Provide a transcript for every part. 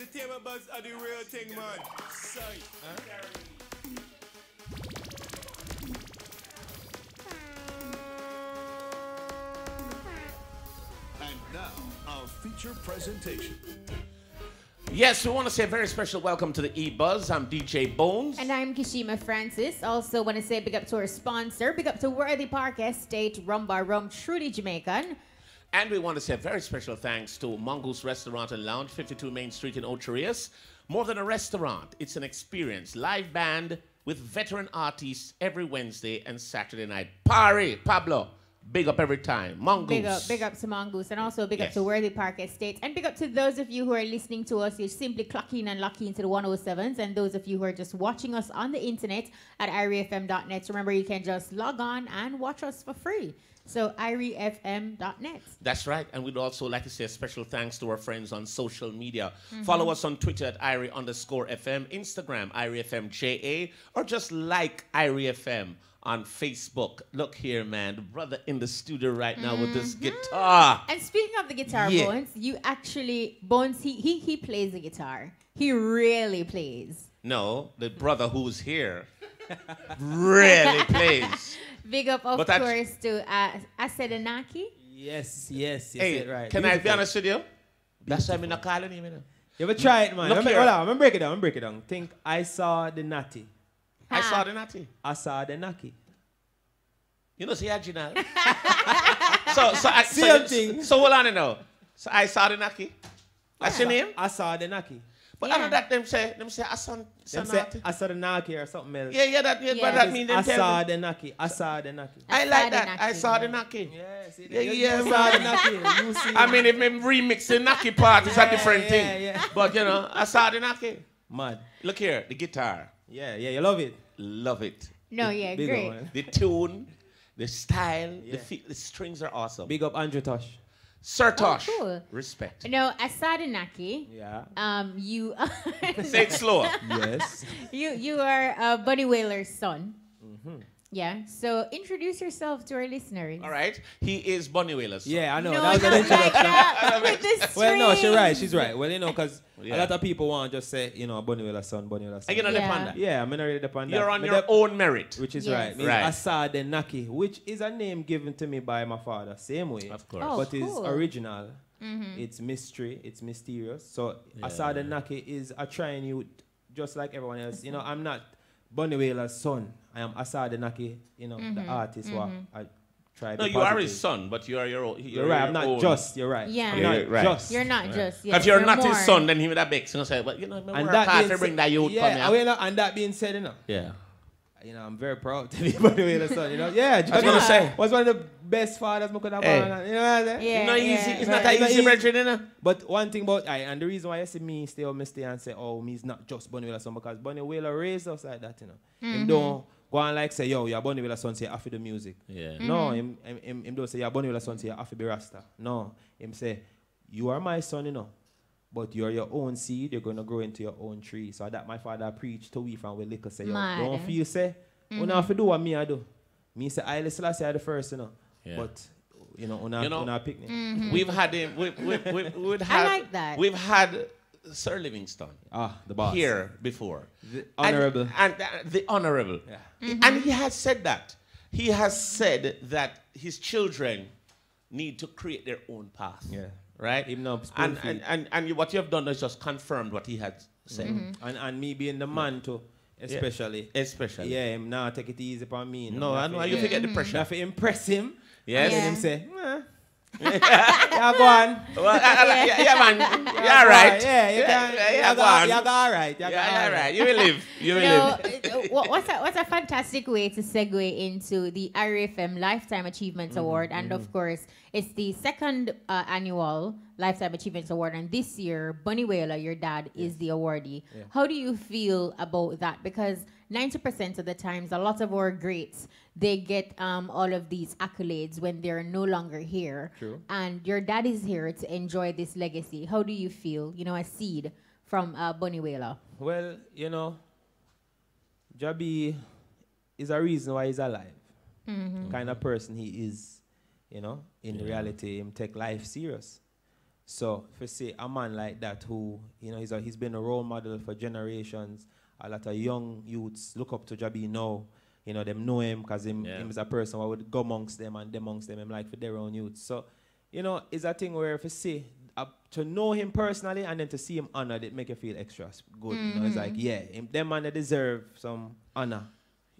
entertainment buzz are the real thing, man. Sight. And now, our feature presentation. Yes, we want to say a very special welcome to the E-Buzz. I'm DJ Bones. And I'm Kishima Francis. Also want to say big up to our sponsor. Big up to Worthy Park Estate, Rum Bar Rum, truly Jamaican. And we want to say a very special thanks to Mongoose Restaurant and Lounge, 52 Main Street in Ocho Rios. More than a restaurant, it's an experience. Live band with veteran artists every Wednesday and Saturday night. Party, Pablo. Big up every time. Mongoose. Big up to Mongoose. And also big up to Worthy Park Estate. And big up to those of you who are listening to us. You simply clock in and lock into the 107s. And those of you who are just watching us on the internet at iriefm.net. Remember, you can just log on and watch us for free. So, iriefm.net. That's right. And we'd also like to say a special thanks to our friends on social media. Follow us on Twitter at iri_FM, Instagram, iriefmja, or just like iriefm on Facebook. Look here, man. The brother in the studio right now with this guitar. And speaking of the guitar, Bones, you actually, Bones, he plays the guitar. He really plays. No, the brother who's here really plays. Big up, of course, to Asadenaki. Yes, hey, right. Can I be honest with you? That's why I'm not calling him. You ever try it, man? Look here. Hold on, I'm going to break it down. Think I saw the natty. I saw the natty. Asadenaki. You know, see, Ajinal. So hold on now. So I saw the naki. That's your name? Asadenaki. But other that them say Asadenaki or something else. Yeah, but that means Asadenaki. I like that. I saw the naki. Yes, Yeah, saw the naki. You see. I mean, if me remix the naki part, it's a different thing. Yeah. But you know, I saw the naki. Mad. Look here, the guitar. Yeah, you love it. Love it. No, yeah, Big great. up, The tune, the style, the strings are awesome. Big up Andrew Tosh. Sir Tosh. Oh, cool. Respect. No, Asadenaki. Yeah. You Say it slower. Yes. you are Bunny Wailer's son. Yeah. So introduce yourself to our listeners. All right. He is Bunny Wailer's son. Yeah, I know. No, that was an not introduction. like that. With the Well, no, strings. she's right. Well, you know, because Yeah. a lot of people want to just say, you know, Bunny Wailer's son, Bunny Wailer's son. Are you not Yeah. depend that? Yeah, I'm not really depend that. You're on Me your own merit. Which is Yes. right. Means Right. Asadenaki, which is a name given to me by my father, same way. Of course. Oh, But cool. it's original. It's mystery. It's mysterious. So Asadenaki is a trying youth, just like everyone else. You know, I'm not Bunny Wailer's son. I am Asadenaki, you know, the artist. What I try. No, you are his son, but you are your own. You're right. I'm not just. You're right. Yeah. I'm Yeah, not right. just. You're not just. If you're not more. his son, then he would have begged. You know, say, but you know, And work that hard being to bring said- that youth yeah, come here. and that being said, you know. Yeah. You know, I'm very proud to be Bunny Wailer's son. You know, yeah. I was gonna say. Was one of the best fathers I could have Hey. born. You know what I'm saying? Yeah, It's not easy. yeah. It's not Right, that it's easy, not easy. brethren, you know? But one thing about and the reason why I see me stay on me stay and say, oh, me's not just Bunny Wailer's son, because Bunny Wailer raised us like that, you know. Him don't go and like say, yo, you're Bunny Wailer's son, so you have to do music. Yeah. No, him don't say, you're Bunny Wailer's son, so you have to be Rasta. No, him say, you are my son, you know, but you're your own seed, you're going to grow into your own tree. So that my father preached to we from we little say, yo, Mad. don't feel say, you don't have to do what me I do. Me say, I listen, I say the first, you know. Yeah. But, you know, on our picnic. We've had him. We've I like that. We've had Sir Livingston The boss. here before. The honorable. And the honorable. Yeah. And he has said that. He has said that his children need to create their own path. Yeah. Right? Even though and what you have done is just confirmed what he had said. And me being the man too, especially. Especially. Yeah, him now take it easy upon me. No, I know. You forget the pressure. have to impress him. Yes. And then him say, yeah, go on. Well, yeah, man. You're right. Yeah, you can. Yeah, go on. You go all right. Yeah, you're right. You will live. You will live. What's a fantastic way to segue into the RFM Lifetime Achievements Award, and of course, it's the second annual Lifetime Achievements Award, and this year, Bunny Wailer, your dad, is the awardee. Yeah. How do you feel about that? Because 90% of the times, a lot of our greats, they get all of these accolades when they're no longer here. True. And your dad is here to enjoy this legacy. How do you feel, you know, a seed from Bunny Wailer? Well, you know, Jabi is a reason why he's alive. Kind of person he is, you know, in reality, him take life serious. So if you see a man like that who, you know, he's been a role model for generations. A lot of young youths look up to Jabi now. You know, them know him because him is a person who would go amongst them and amongst them, him like for their own youth. So, you know, it's a thing where if you see, to know him personally and then to see him honored, it make you feel extra good. You know, it's like, yeah, them man they deserve some honor.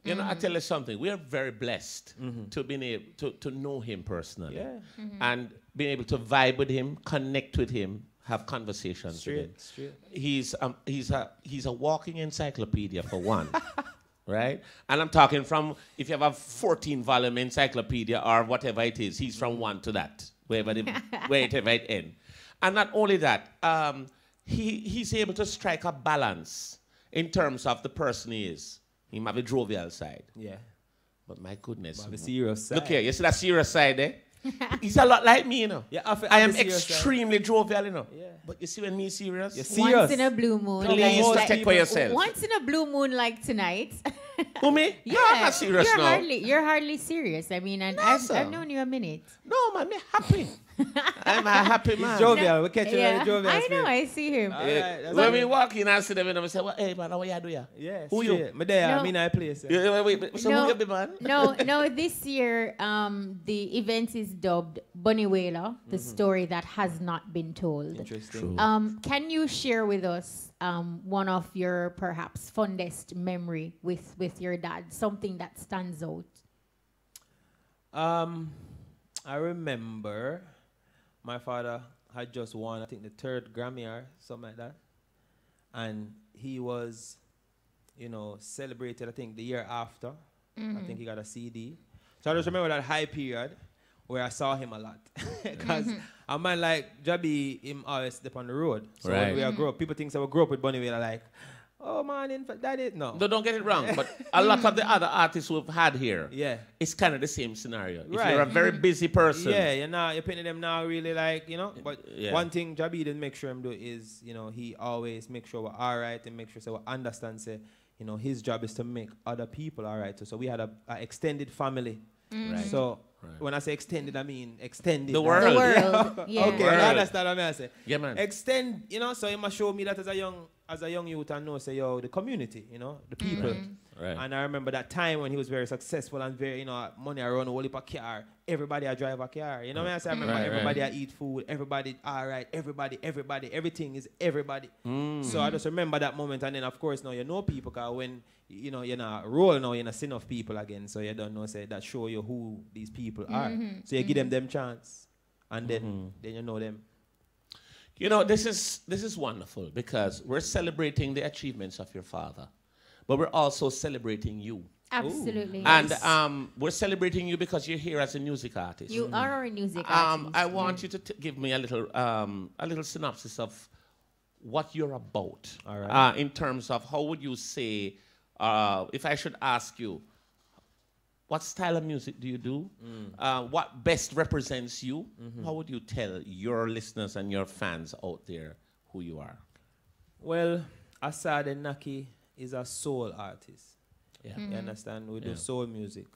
You know, I tell you something. We are very blessed to be able to know him personally. Yeah. And being able to vibe with him, connect with him, have conversations with him. Straight. He's a walking encyclopedia for one. Right? And I'm talking from, if you have a 14-volume encyclopedia or whatever it is, he's from one to that, wherever it ends. And not only that, he's able to strike a balance in terms of the person he is. He might be jovial side. Yeah. But my goodness. But the serious side. Look here, you see that serious side there? He's a lot like me, you know. Yeah, I am extremely jovial, you know. Yeah. But you see when me serious? You're serious. Once in a blue moon. Please like, take for yourself. Once in a blue moon like tonight. Who, me? Yeah, No, I'm not serious now. You're hardly serious. I mean, and No, I've known you a minute. No, man, me happy. I'm a happy man. He's jovial. We catch him in the jovial I know, spirit. I see him. Alright, When we walk in and see them, and I say, well, hey, man, what you do ya? Yeah, Who straight. you? Me there, No. I'm in a place. So who you be, man? No, this year, the event is dubbed Bunny Wailer, the story that has not been told. Interesting. Can you share with us one of your perhaps fondest memory with your dad, something that stands out? I remember my father had just won, I think, the 3rd Grammy or something like that. And he was, you know, celebrated, I think, the year after. I think he got a CD. So I just remember that high period where I saw him a lot. Because a man like Jabi, him always step on the road. So when we grew up, people think so we grew up with Bunny Wailer like, oh man, that is no. Don't get it wrong, but a lot of the other artists we've had here, Yeah. it's kind of the same scenario. If Right. you're a very busy person, Yeah, you're paying them now really like, you know. But Yeah. one thing Jabi didn't make sure him do is, you know, he always make sure we're all right and make sure so we understand, say, you know, his job is to make other people all right. So we had a extended family. Right. So when I say extended, I mean extended. The like- world. The world. Yeah. Okay, World. you understand what I say? Yeah, man. Extend, you know, so he must show me that as a young youth and know, say, yo, the community, you know, the people. Right. And I remember that time when he was very successful and very, you know, money around a whole heap of car. Everybody I drive a car. You know what I say? I remember everybody I eat food. Everybody, all right. Everybody. Everything is everybody. So I just remember that moment. And then, of course, now you know people because when, you know, you're not roll now, you're not sin of people again. So you don't know, say, that show you who these people are. So you give them chance. And then you know them. You know, this is wonderful because we're celebrating the achievements of your father, but we're also celebrating you. Absolutely. And we're celebrating you because you're here as a music artist. You are a music artist. I want you to give me a little synopsis of what you're about. All right. In terms of how would you say, if I should ask you, what style of music do you do? What best represents you? How would you tell your listeners and your fans out there who you are? Well, Asadenaki is a soul artist. Yeah. You understand? We do soul music.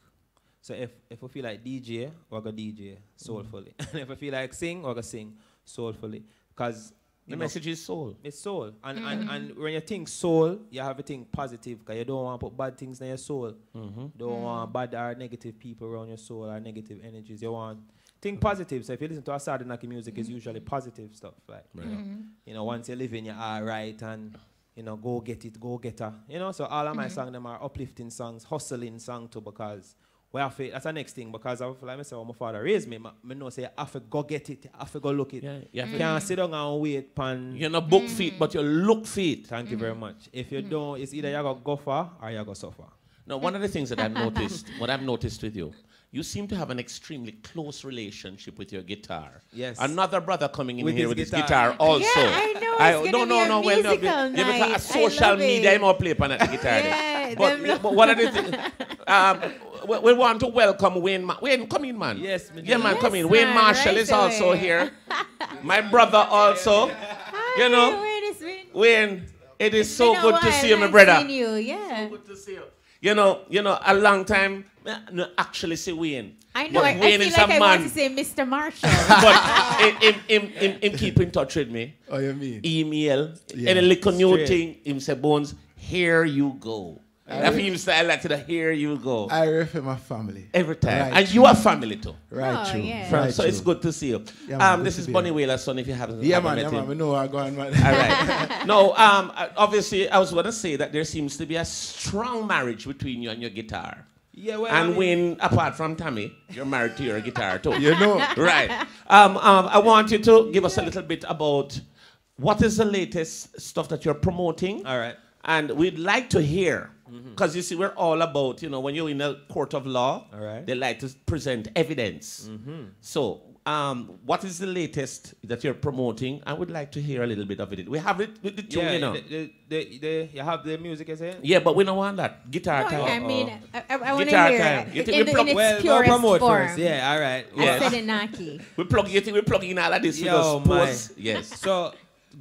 So if we feel like DJ, we're going to DJ soulfully. And if we feel like sing, we're going to sing soulfully. Because The message is soul. it's soul. And when you think soul, you have to think positive because you don't want to put bad things in your soul. Don't want bad or negative people around your soul or negative energies. You want think positive. So if you listen to Asadenaki music, it's usually positive stuff. Like, you know, once you live in, you're all right and, you know, go get it, go get her. You know, so all of my songs, them are uplifting songs, hustling songs too because we have to, that's the next thing because of, like I said, when my father raised me, I know say you have to go get it, you have to go look it. Yeah, You can't sit down and wait pan. You're not book feet, but you look feet. Thank you very much. If you don't, it's either you go far or you go suffer. Now, one of the things that I've noticed, what I've noticed with you, you seem to have an extremely close relationship with your guitar. Yes. Another brother coming in With here his with his guitar. guitar also. Yeah, I know. It's gonna be a musical yeah, because night. a social I love media, it. I'm all play upon that guitar. Yeah, but one of the things, we want to welcome Wayne. Wayne, come in, man. Yes, Yeah, man, Yes, come in. Wayne man, Marshall right is also away. here. My brother also. You know, Wait a minute. Wayne, it is It's so been a good to while see you, my I've brother. seen you, yeah. Good to see you. a long time, no actually say Wayne. I know. But I Wayne feel is like a I man. want to say Mr. Marshall. But him keep in touch with me. Oh, you mean? Email. Yeah. Any little new Straight. thing, him say, Bones, here you go. That's him style like to the here you go. I refer my family. Every time. Right. And you are family too. Right, Oh, true. yeah. Right, So it's true. good to see you. Yeah, man, good This to is be Bunny here. Wailer's son, if you haven't Yeah, haven't man, met yeah, him. man. We know I'm going, man. All right. No, obviously, I was going to say that there seems to be a strong marriage between you and your guitar. Yeah, well, And when, apart from Tammy, you're married to your guitar too. You know. Right. I want you to give us a little bit about what is the latest stuff that you're promoting. All right. And we'd like to hear, because you see, we're all about, when you're in a court of law, All right. they like to present evidence. So, what is the latest that you're promoting? I would like to hear a little bit of it. We have it with the tune, You have the music, you say? Yeah, but we don't want that. Guitar No, time. yeah, I mean, I want to Guitar hear time. You it think in, we in its Well, go purest promote form. first. Yeah, all right. Yes. Asadenaki. You think we're plugging all of this with Yo, us? my. Pause? Yes. So,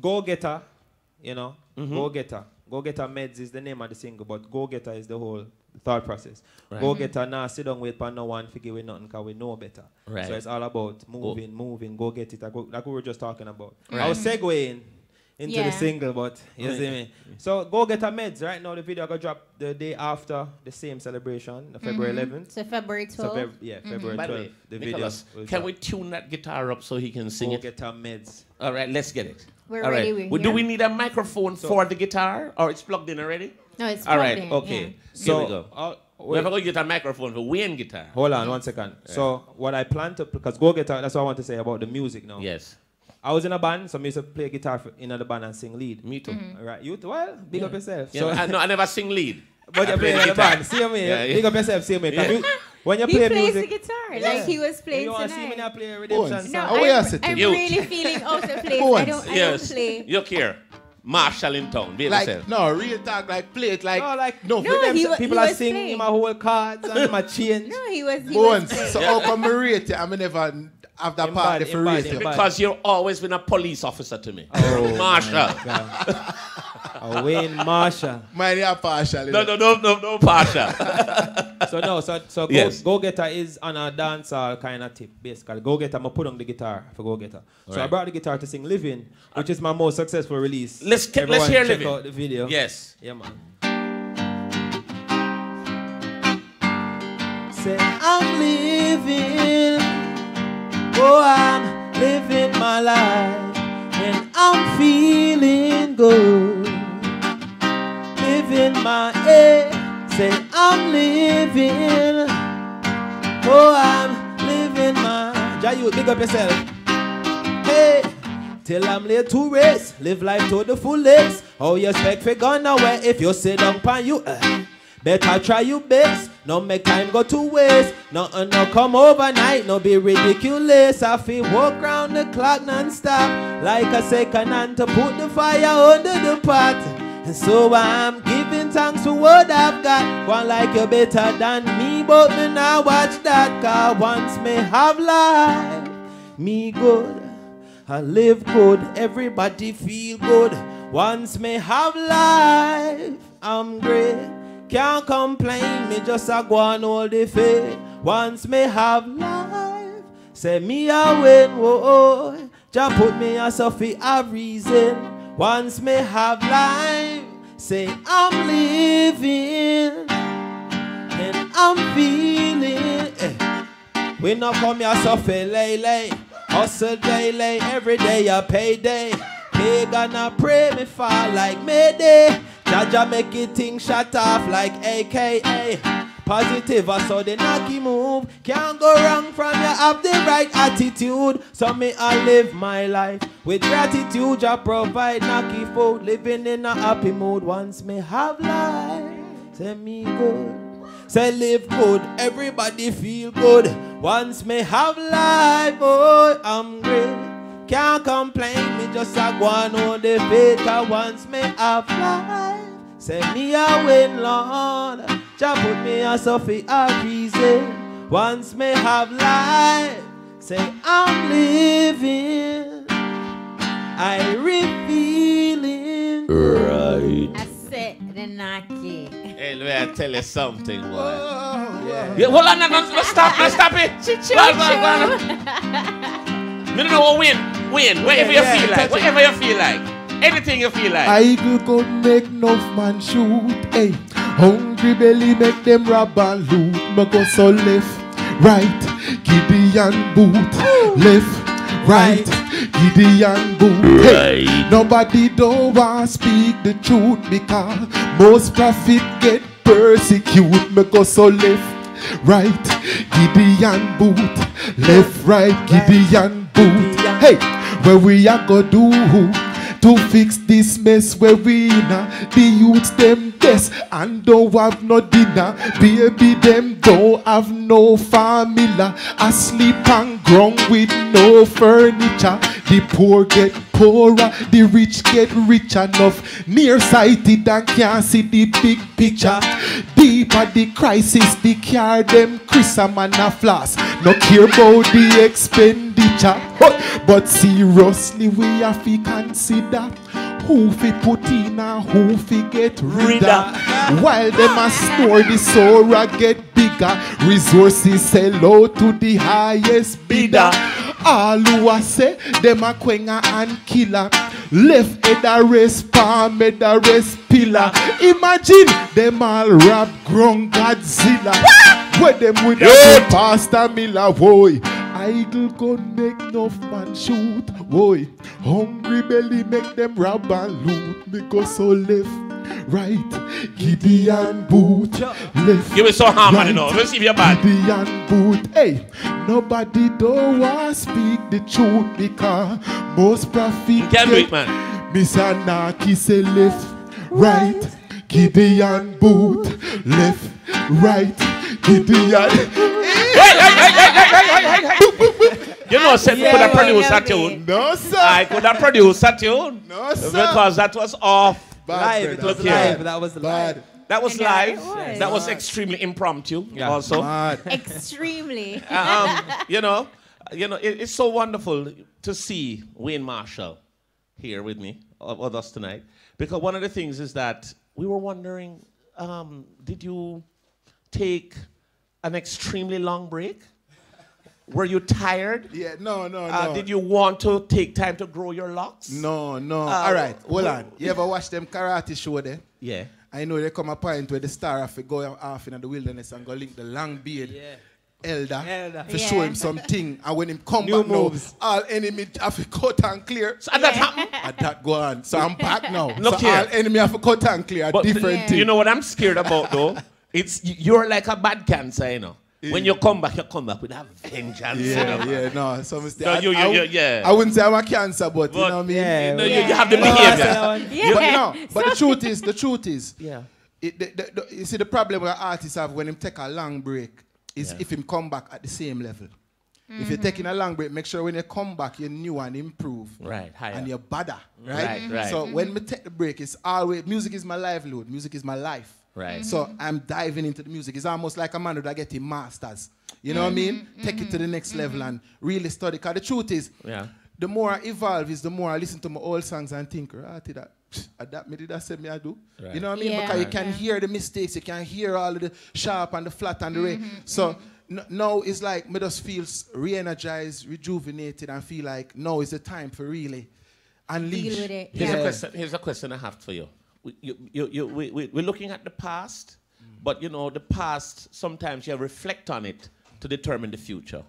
Go Getter, Go Getter. Go Getter Meds is the name of the single, but Go Getter is the whole thought process. Right. Go Getter now, sit down, wait for no one, figure we nothing, because we know better. Right. So it's all about moving, go get it, like we were just talking about. Right. I was segueing into Yeah. the single, but you see me. So Go Getter Meds, right now the video going to drop the day after the same celebration, the February 11th. So February 12th. So February By the 12th, way, the video. Nicholas, will can drop. we tune that guitar up so he can sing Go it? Getter Meds. All right, let's get it. We're All ready, right. we're Do here. we need a microphone for the guitar, or it's plugged in already? No, it's All plugged right, in, okay. yeah. Here we go. Wait. We're going to get a microphone for Wayne guitar. Hold on 1 second. So what I plan to, because Go Getter, that's what I want to say about the music now. Yes. I was in a band, so I used to play guitar in the band and sing lead. Me too. All right, you too? Well, big up yourself. Yeah, So, I never sing lead. but you I play in the guitar. band. See me? Yeah, yeah. Big up yourself, see me. 'Cause Yeah. when you He play plays music, the guitar Yeah. like he was if playing you want to see me tonight. now play a redemption Bones. No, song. Oh, we are sitting. I'm You. really feeling out of place. Bones. I don't Yes. play. Look here. Marshall in town. Be yourself. Like, no, real talk, like, play it like, No, like, no, No, redemption. he People was are singing playing. my whole cards and my change. No, he was Bones. playing. So how come I rate it? I mean, never have that part Embody, for embody, rate it. embody. Because you've always been a police officer to me. Oh, Marshall. Wayne Marshall. Mine is partial. No, partial. So Yes. Go Getter is on a dancehall kind of tip, basically. Go Getter, I'm put on the guitar for Go Getter. So I Right. brought the guitar to sing Living, which is my most successful release. Let's Everyone hear check Living. out the video. Yes. Yeah, man. Say, I'm living, oh, I'm living my life, and I'm feeling good. Living my head, say, I'm living, oh, I'm living my. Jayu, big up yourself. Hey. Till I'm late to race, live life to the fullest. How you expect for gone away if you sit down pan you? Better try your best, no make time go to waste. Nothing no come overnight, no be ridiculous. I feel walk round the clock non-stop, like a second hand to put the fire under the pot. And so I'm giving thanks for what I've got. One like you better than me, but me now watch that. Cause once me have life, me good. I live good, everybody feel good. Once me have life, I'm great. Can't complain, me just a go on all the faith. Once me have life, say me a win, whoa. Just put me as a for a reason. Once me have life, say I'm living and I'm feeling. We not come here suffer lay. Hustle daily, every day a payday. Pay gonna pray me fall like Mayday. Jaja make it thing shut off like AKA. Positive Asadenaki move. Can't go wrong from you have the right attitude. So me I live my life with gratitude. Jah provide Naki food. Living in a happy mood. Once me have life, say me good. Say live good, everybody feel good. Once me have life, oh, I'm great. Can't complain, me just a go on all the faith. Once me have life, say me a win, Lord. Jah put me as a for a reason. Once me have life, say I'm living. I revealing. Right. That's it. Asadenaki. Hey, let me tell you something, boy. Yeah, hold on, no, stop it. Go on. Me don't know what win, whatever you feel like. Anything you feel like. Idle could make enough man shoot. Hey, hungry belly make them rob and loot. Me go so left, right, Gideon boot. Left, right, Gideon boot. Hey, nobody don't want speak the truth because most prophet get persecute. Me go so left, right, Gideon boot. Left, right, Gideon boot. Hey, where we are go do to fix this mess where we in the youths them best and don't have no dinner. Baby them don't have no family. Asleep and ground with no furniture. The poor get poorer, the rich get rich enough. Nearsighted and can't see the big picture. Deeper the crisis, the car them Chris a man a floss. No care about the expenditure. But seriously we have to consider who fi put in and who fi get rid of. While them a store the Sora get bigger. Resources sell out to the highest bidder. All who a say them a quenga and killer. Left head a rest, palm head a rest pillar. Imagine them all rap grown Godzilla. Where them with a Pastor Miller, boy. Idle gun make enough man shoot, boy. Hungry belly make them rob and loot. Me go so left, right, Gideon boot. Left, You were so harmony now. Let's see if you're bad. Gideon boot. Hey, nobody don't want speak the truth because most prophet You can't do it, man. Asadenaki say left, right, Gideon boot. Left, right, Gideon. You know, said could have produced that tune. No, sir. I could have produced that tune. No, sir. Because that was off. Live, it was Look here. live. That was live. That was Yeah, live. it was. That was extremely impromptu. Also, Extremely. you know, it's so wonderful to see Wayne Marshall here with me, with us tonight, because one of the things is that we were wondering, did you take an extremely long break? Were you tired? Yeah, no. Did you want to take time to grow your locks? No. All right, hold on. You ever watch them karate show there? Yeah. I know there come a point where the star have to go off in the wilderness and go link the long beard elder to show him something. And when him come New back moves. now, all enemy have to cut and clear. So that happened. And that go on. So I'm back now. Look so here. all enemy have to cut and clear. But Different thing. you know what I'm scared about though? You're like a bad cancer, you know. When you come back with a vengeance. you know. Yeah, no. So mistake. No, I wouldn't say I'm a cancer, but you know what I mean? Yeah, You have the behavior. Yeah. But the truth is, Yeah. You see the problem where artists have when him take a long break is Yeah. if him come back at the same level. If you're taking a long break, make sure when you come back you're new and improve. Right, higher. And you're better, right? Right. So when me take the break, it's always music is my livelihood. Music is my life. Right. So I'm diving into the music. It's almost like a man who get his masters. You know what I mean? Take it to the next level and really study. Because the truth is, the more I evolve is the more I listen to my old songs and think, that me did that say me I do. Right. You know what I mean? Yeah. Because you can hear the mistakes, you can hear all of the sharp and the flat and the ray. So now it's like me just feels re-energized, rejuvenated, and feel like now is the time for really unleash. Deal with it. Here's a question I have for you. We're looking at the past, but you know, the past, sometimes you reflect on it to determine the future.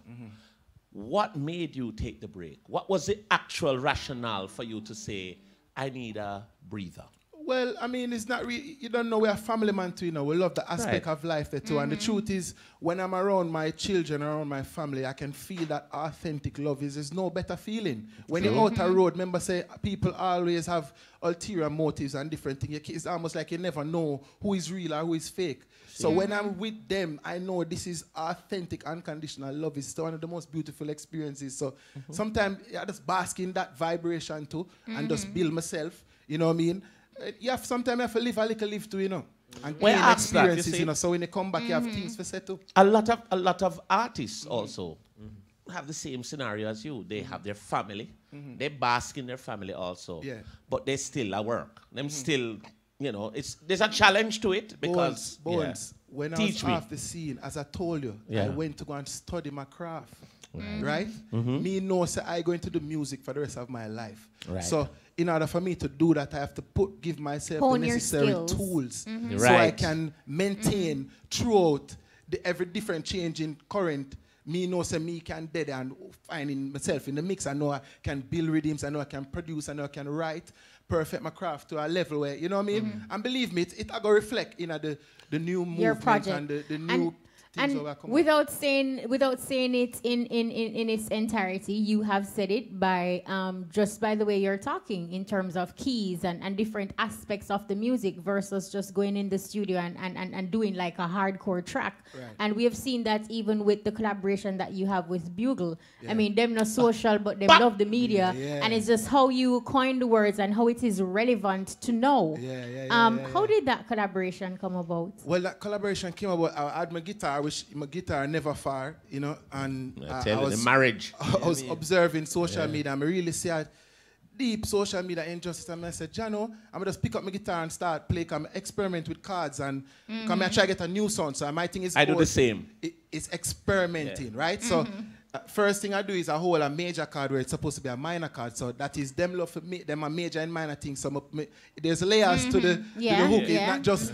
What made you take the break? What was the actual rationale for you to say, I need a breather? Well, I mean, it's not really, you don't know, we're a family man too, you know. We love the aspect of life there too. And the truth is, when I'm around my children, around my family, I can feel that authentic love. There's no better feeling. When you're out a road, remember say, people always have ulterior motives and different things. It's almost like you never know who is real or who is fake. So when I'm with them, I know this is authentic, unconditional love. It's one of the most beautiful experiences. So sometimes I just bask in that vibration too and just build myself, you know what I mean? Sometimes you have to live a little live too, you know. And gain experiences, you know. So when you come back, you have things for settle. A lot of artists also have the same scenario as you. They have their family. They bask in their family also. Yeah. But they still at work. Them still, you know, there's a challenge to it because Bones. When I Teach was me. off the scene, as I told you, Yeah. I went to go and study my craft. Right? Me know say I going to do music for the rest of my life. Right. So in order for me to do that, I have to give myself Hone the your necessary skills. tools so Right. I can maintain throughout every different change in current. Me know say me can dead and finding myself in the mix. I know I can build rhythms. I know I can produce. I know I can write. Perfect my craft to a level where, you know what I mean? And believe me, it I go reflect in the new Your movement project. and the new things that And will come without saying it in its entirety, you have said it by just by the way you're talking in terms of keys and different aspects of the music versus just going in the studio and doing like a hardcore track. Right. And we have seen that even with the collaboration that you have with Bugle. I mean, them not social, but them love the media. Yeah. And it's just how you coin the words and how it is relevant to know. How did that collaboration come about? Well, that collaboration came about. I had my guitar, which my guitar never far, you know, and I tell you, the marriage. I was observing social media, and I really see a deep social media injustice, and I said, Jano, I'm gonna just pick up my guitar and start play, come experiment with chords, and come and try to get a new sound. So my thing is, I do the same. It's experimenting, right? So first thing I do is I hold a major chord where it's supposed to be a minor chord. So that is them love for me, them a major and minor things. So there's layers to the hook. It's not just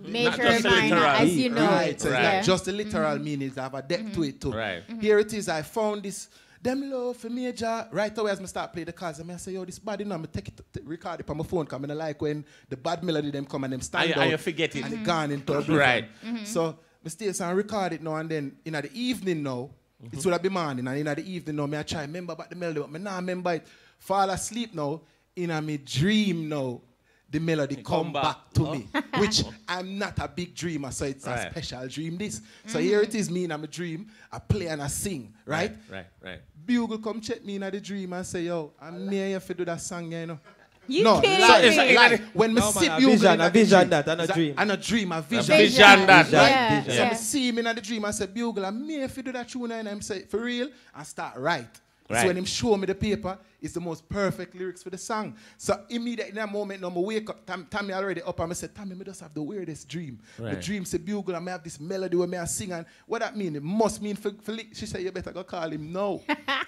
Major just and minor, literal. as you know. right. So it's Right. not just the literal meaning. They have a depth to it too. Right. Here it is. I found this. Them love for major. Right away as I start playing the chords, I say, yo, this bad enough. I take it, record it on my phone. Cause I like when the bad melody them come and them stand out. And you forget it. And they gone into oblivion. Right. So I stay and record it now and then. In the evening now, it would be morning. And in the evening now, I try remember about the melody, but I now remember it. Fall asleep now. In a me dream now, the melody come back to me, which I'm not a big dreamer, so it's a special dream this. So here it is, me in a dream, I play and I sing, right? Right. Bugle come check me in the dream and say, yo, I'm near you to do that song, you know. You No, kidding me? like when me see Bugle in a the vision dream, that, and a dream. And a dream, a vision. Vision that. Yeah. So I see him in the dream and say, Bugle, I'm here if you do that tune, and I'm say, for real, and start write. Right. So when him show me the paper, it's the most perfect lyrics for the song. So immediately in that moment, now I wake up, Tammy already up, and I said, Tammy, I just have the weirdest dream. Right. The dream say, Bugle, I may have this melody where I sing, and what that mean? It must mean for she said, you better go call him now.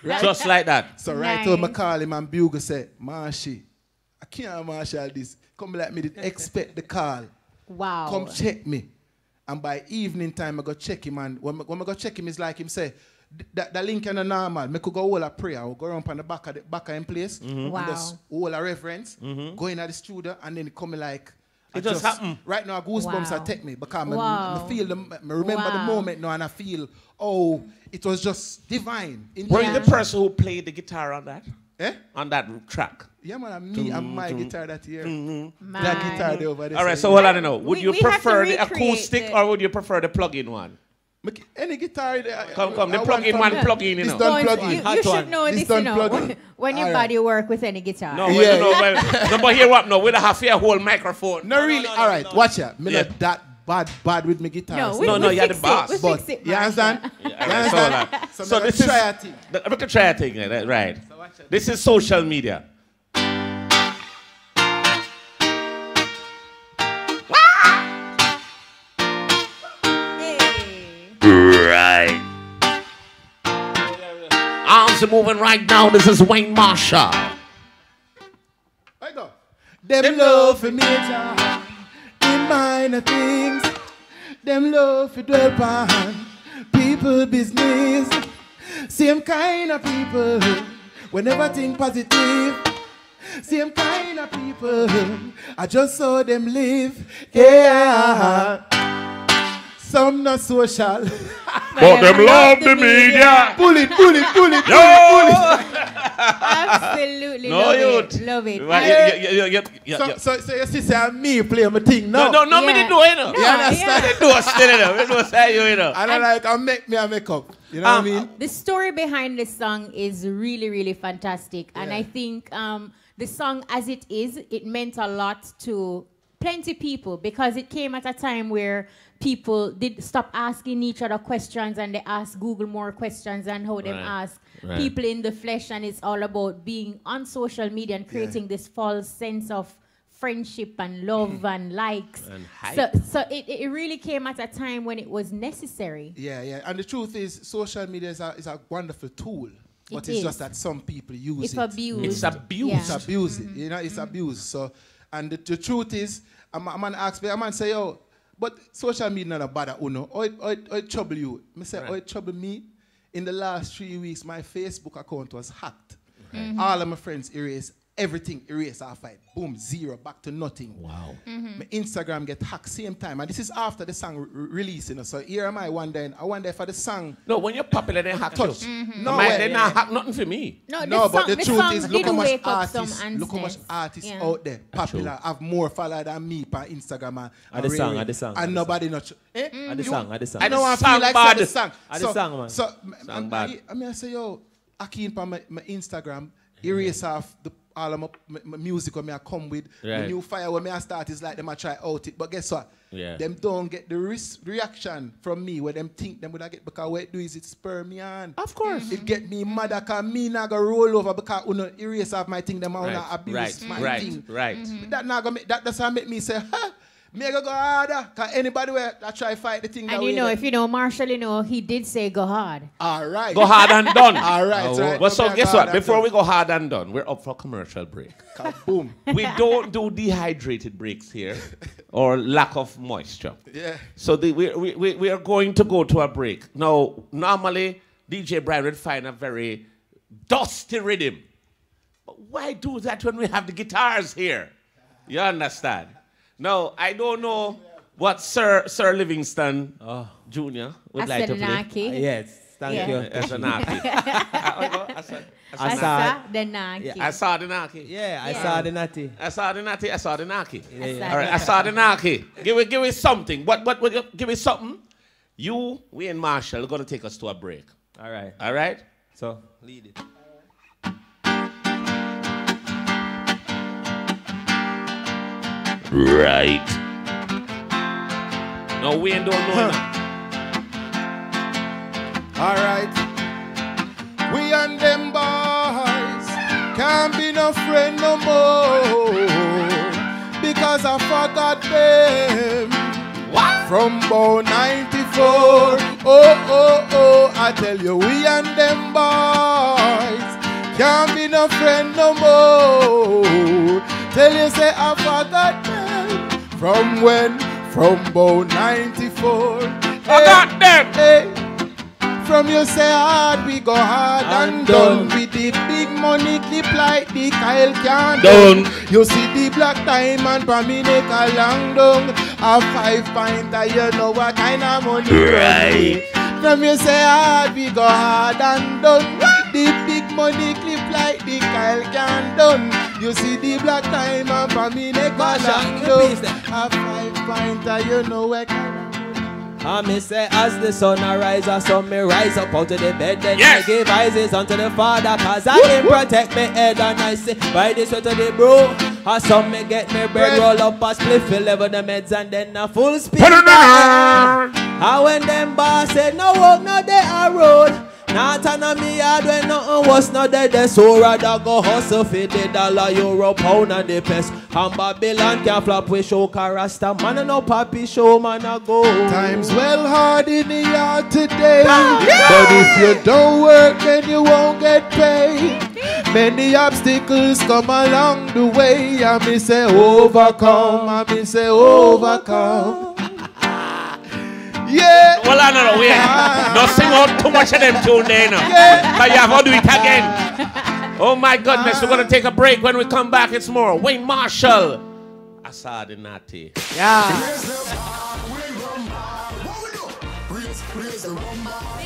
Right? Just like that. So right Nice. over I call him, and Bugle said, Marshy, I can't marshal this. Come like me, did expect the call. Wow. Come check me. And by evening time, I go check him. And when I go check him, it's like him say, that link is normal. I could go hold a prayer. I'll go around on the back of him place. Wow. And just hold a reference. Go in at the studio. And then it come like... It just happen. Right now, goosebumps Wow. are take me. Because Wow. I feel, I remember the Wow. moment now. And I feel, oh, it was just divine. Were Yeah. you the person who played the guitar on that? Eh? On that track? Yeah, man, me and my guitar that year. Man. That guitar there over there. All right, so hold on to know. Would We- you we have to prefer the recreate acoustic it. or would you prefer the plug-in one? Any guitar there. Come, the plug-in one, plug-in, you This know. done Bones, plug in. you Hot should one. know This this, done you know, plug in. when your All right. body work with any guitar. No, Yeah. no, but here what? No, we don't have a whole microphone. No, really. All right, watch it. Me Yeah. not that bad with my guitar. No, so- we, No, we no, you're fix the boss. It. We but fix it, you Marsha. understand? All You right, understand? so So, this this is try a thing. we can try a thing, right? This is social media. Right. Arms are moving right now. This is Wayne Marshall. Right go. Them love for major in minor things. Them love for dwell upon people business. Same kind of people whenever think positive. Same kind of people I just saw them live. Yeah. Some not social. But them love the media. Pull it. Absolutely No, love youth. it. Love it. Right, So you see, say me play my thing now. No, me Yeah. didn't do it, you know. You understand? Me do it still, you know. Me do it say you know. And I like, I make up. You know what I mean? The story behind this song is really, really fantastic. And Yeah. I think the song as it is, it meant a lot to plenty people because it came at a time where people did stop asking each other questions and they asked Google more questions and how them ask people in the flesh, and it's all about being on social media and creating this false sense of friendship and love and likes. And hype. So it really came at a time when it was necessary. Yeah, yeah. And the truth is, social media is a wonderful tool. But It it's is. just that some people use It's it. abused. It's abused. Yeah. It's abused. You know, it's abused. So, and the truth is, a man ask me, a man say, yo, but social media not a bother, uno. Or it trouble you. I say, Right. or it trouble me. In the last 3 weeks, my Facebook account was hacked. All of my friends erased everything, erased off it. Boom, zero, back to nothing. Wow. My Instagram get hacked same time. And this is after the song releasing. You know? So here am I wondering, I wonder if the song No, when you're popular, they hack touch. you. No Man, way. they not hack nothing for me. No, but the truth is, look how much wake up some artists, look how much answers. artists Yeah. out there popular have more followers than me on Instagram At the song, at the song, at and the nobody not. At the song, at the song. I know I Song feel like bad. say the song. At the song, man. So Song bad. I mean, I say yo, I keep on my Instagram erase off all of my music when I come with the Right. new fire when I start is like them I try out it, but guess what? Yeah. Them don't get the reaction from me where them think them would I get because what it do is it spur me on. Of course. It get me mad because me not go roll over because uno erase off my thing them I wanna abuse my thing. Right. That not gonna make that does not make me say, huh? Me I go harder because anybody where I try fight the thing that And way you know, there. if you know Marshall, you know, he did say go hard. All right. Go hard and done. All right. right. Well, so Go guess hard what? and Before done. we go hard and done, we're up for a commercial break. Boom. We don't do dehydrated breaks here or lack of moisture. Yeah. So we are going to go to a break. Now, normally, DJ Brian would find a very dusty rhythm. But why do that when we have the guitars here? You understand? Now, I don't know what Sir Livingston Jr. would like to play. Asadenaki. Yes, thank you. Asadenaki. Asadenaki. Asadenaki. Yeah, I saw the natty. Asadenaki. Yeah. All right, Asadenaki. Give me something. What give me something. We and Marshall are going to take us to a break. All right. All right? So, lead it. Right. No, we ain't don't know that. All right. We and them boys can't be no friend no more because I forgot them. What? From Bow 94. Oh, I tell you, we and them boys can't be no friend no more. Tell you, say I forgot them. From when? From Bow 94. Forgot them. Hey. From you say hard, we go hard and done. With the big money clip like the Kyle can done. You see the black diamond for me neck a long down. A 5 pinter, you know what kind of money. Right. From you say hard, we go hard and done. The big money clip like the Kyle can done. You see the black diamond for me neck a long down. A 5 pinter, you know what kind of money. I me say as the sun arise, I saw me rise up out of the bed. Then Yes. I give rises unto the Father, cause I can protect me head. And I say, by this way to the bro, I saw me get me bread, roll up a spliff, fill level the meds, and then a full speed. I when them boss said, no walk, no day a road. Not on me yard when nothing was not there. So rather go hustle for the dollar, euro, pound and the pest. And Babylon can flop with show Rasta. Man and no papi show man a go. Times well hard in the yard today. But if you don't work, then you won't get paid. Many obstacles come along the way. I me say overcome. I me say overcome. Yeah. Well, no, we not sing out too much of them tune there now. But you have to do it again. Oh my goodness, we're going to take a break. When we come back, it's more Wayne Marshall. Asadenaki. Yeah. Pick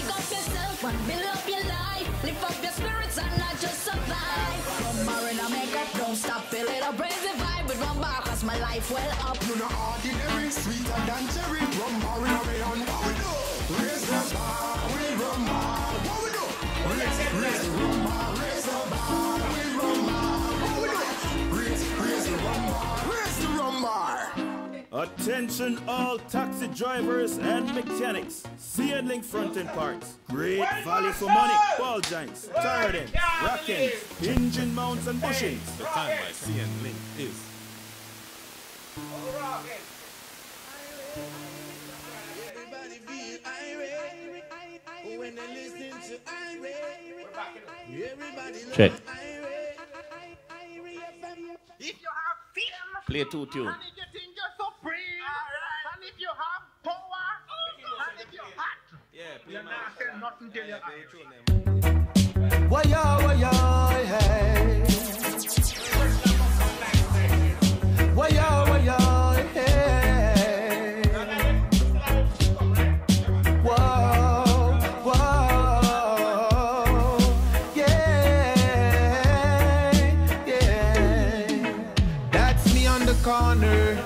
up yourself and build up your life. Lift up your spirits and not just survive. Rumbar in a makeup, don't stop, feel it up, raise the vibe with rumbar, cause my life well up. You know ordinary, sweeter than cherry. Rumbar in a way on what we do. Raise the bar, we rumbar. What we do? Raise the rumbar, raise the bar, we rumbar. What we do? Raise the rumbar, raise the rumbar. Attention all taxi drivers and mechanics. CN Link front end parts. Great value for money. Ball joints, tire ends, rack ends, engine mounts and bushings. The time by CN Link is Everybody feel irate when they listen to irate. Everybody Check. love irate. If you have freedom, Play 2 tune. and if you think you're supreme, and if you have power, and if you're hot, you're not saying nothing till you're irate. Why-yo, hey. Why-yo, hey. Whoa, whoa, yeah. That's me on the corner.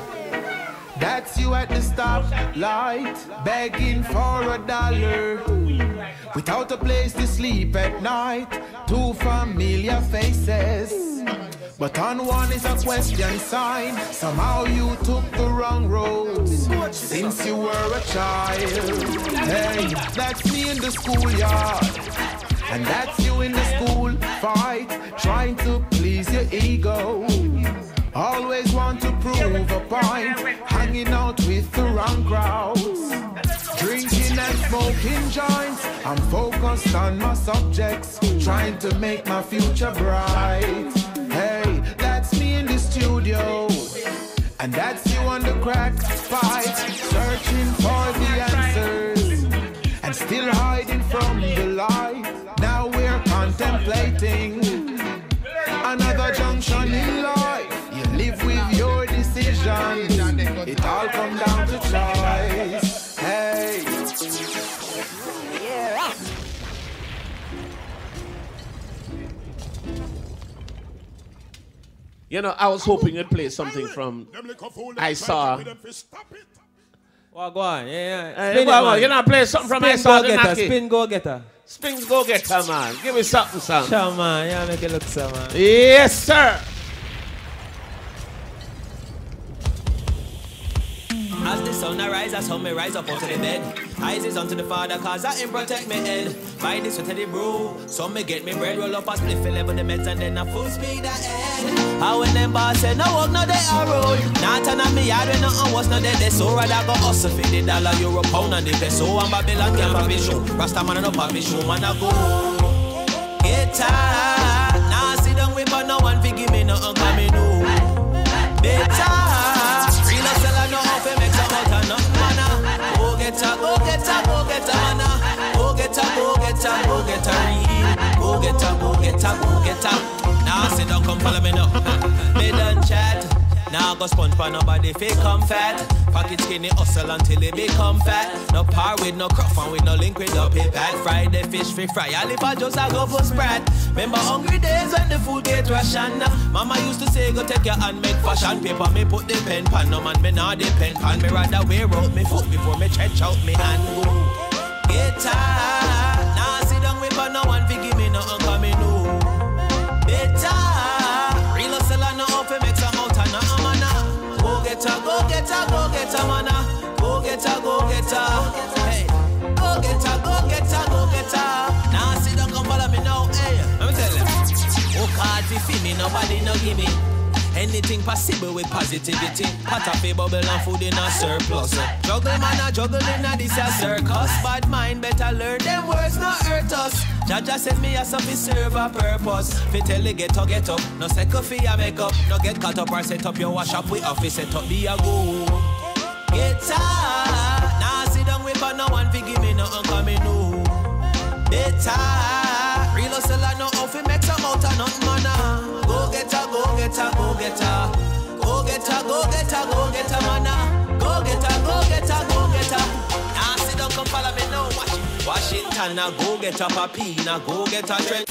That's you at the stoplight, begging for $1. Without a place to sleep at night, 2 familiar faces. But on one is a question sign. Somehow you took the wrong road since you were a child. Hey, that's me in the schoolyard. And that's you in the school fight, trying to please your ego. Always want to prove a point, hanging out with the wrong crowds. Drinking and smoking joints, I'm focused on my subjects, trying to make my future bright. Hey, that's me in the studio, and that's you on the crack pipe, searching for the answers, and still hiding from the light. Now we're contemplating another junction in life. You live with your decisions, it all comes down to choice. Hey. Yeah. You know, I was hoping you'd play something from I Saw. Well, go on. Yeah. You know, play something from I Saw Asadenaki. Spin go getter. Spin go getter, man. Give me something, son. Sure, man. Yeah, make it look so, man. Yes, sir. As the sun arise, I saw me rise up onto the bed. Eyes is unto the Father, cause I him protect me head. Buy this with the brew, so me get me bread, roll up a split, fill level the meds, and then I full speed ahead. How when them boss say, no walk, no day I road. Not turn on me yard when nothing was no dead. They so rather go hustle for the dollar, euro, pound, and the peso. And Babylon can't have me show. Rasta man and up have me show, man I go. Get tired, now sit down with but no one fi give me nothing, cause me know. Better, real hustle I know how to make some out of nothing, man. Go get a, go get a, go get a, man. Go get a, go get a, go get a real. Go get a, go get a, go get a. Now sit down, come follow me now. Me done chat. Now go sponge for nobody fake come fat. Pocket skinny hustle until it become fat. No par with no cruff and with no link with no pay pad. Friday fish free fry. All if I just I go for spread. Remember hungry days when the food get ration. Mama used to say go take your hand make fashion paper. Me put the pen pan. No man me not depend pan. Me rather wear out me foot before me stretch out me hand. Get tired. Now sit down with but no one fi give me no uncle me know. Better. Real hustle I know how to make some out of nothing, man. Go get a, go get a, go get a, man. Go get a, go get a. Hey, go get a, go get a, go get a. Now sit down, come follow me now. Hey, let me tell you. Oh, cards if me nobody no give me. Anything possible with positivity. Pot of a bubble and food in a surplus. Juggle man a juggle in a this a circus. Bad mind better learn them words not hurt us. Jaja send me as if it serve a purpose. Fi tell you get up. No second fi a make up. No get caught up or set up your wash up. We office set up be a go. Get tired. Now sit down with but no one fi give me no uncle me know. Better. Real hustle I know how fi make some out of nothing, man. Go get a, go get a, go get a. Go get a, go get a, go get a, man. Go get a, go get a, go get a. Now sit down, come follow me now. Washington, now go get a papi, now go get a trend.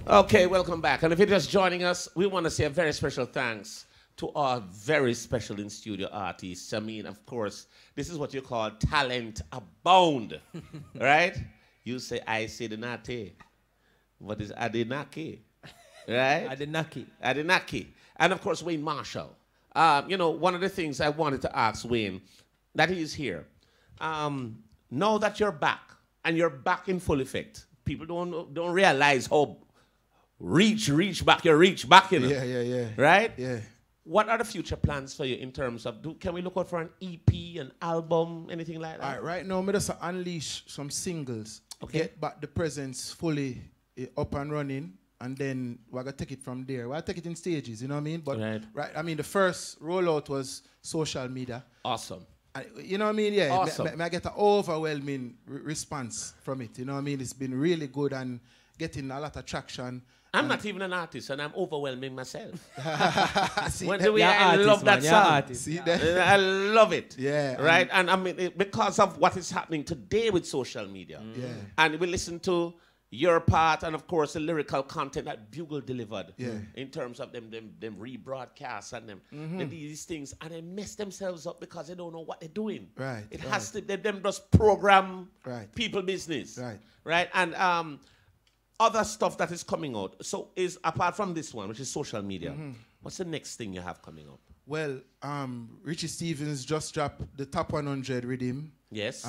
Okay, welcome back. And if you're just joining us, we want to say a very special thanks to our very special in-studio artists. I mean, of course, this is what you call talent abound, right? You say, I say the nate. What is Asadenaki? Right? Asadenaki. And of course, Wayne Marshall. You know, one of the things I wanted to ask Wayne, that he is here. Now that you're back, and you're back in full effect, people don't realize reach back, you reach back, you know. Yeah. Right? Yeah. What are the future plans for you in terms of, can we look out for an EP, an album, anything like that? All right now, I'm just unleash some singles. Okay. Get back the presence fully up and running, and then we're going to take it from there. We'll take it in stages, you know what I mean? But, I mean, the first rollout was social media. Awesome. You know what I mean? Yeah. Awesome. I get an overwhelming response from it, you know what I mean? It's been really good and getting a lot of traction. I'm not even an artist, and I'm overwhelming myself. See, When the way I love that song. See that? I love it. Yeah. Right? And I mean, because of what is happening today with social media. Yeah. And we listen to your part and, of course, the lyrical content that Bugle delivered. Yeah. In terms of them rebroadcasts and them these things. And they mess themselves up because they don't know what they're doing. Right. It has to, them just program people business. Right. Right? And other stuff that is coming out. So is apart from this one, which is social media, what's the next thing you have coming up? Well, Richie Stevens just dropped the top 100 rhythm. Yes.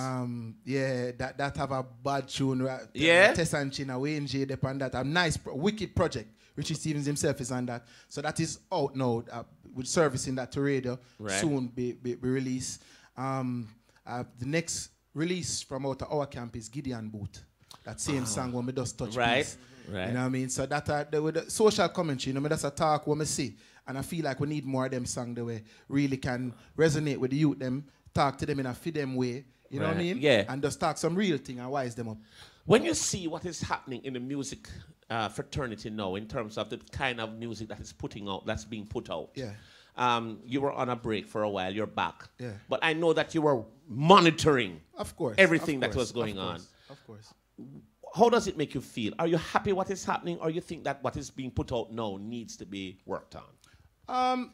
Yeah, that have a bad tune. Right? Yeah. Tess and China, Wayne J. Upon that. A nice, wicked project. Richie Stevens himself is on that. So that is out now. We're servicing that to radio. Right. Soon be released. The next release from out of our camp is Gideon Boot. That same song when we just touch base. Right. You know what I mean? So that with the social commentary, you know, that's a talk what I see. And I feel like we need more of them songs the way really can resonate with the youth, them, talk to them in a feed them way. You know what I mean? Yeah. And just talk some real thing and wise them up. When you see what is happening in the music fraternity now in terms of the kind of music that is that's being put out. Yeah. You were on a break for a while, you're back. Yeah. But I know that you were monitoring of course, everything that was going on. Of course. How does it make you feel? Are you happy what is happening, or you think that what is being put out now needs to be worked on?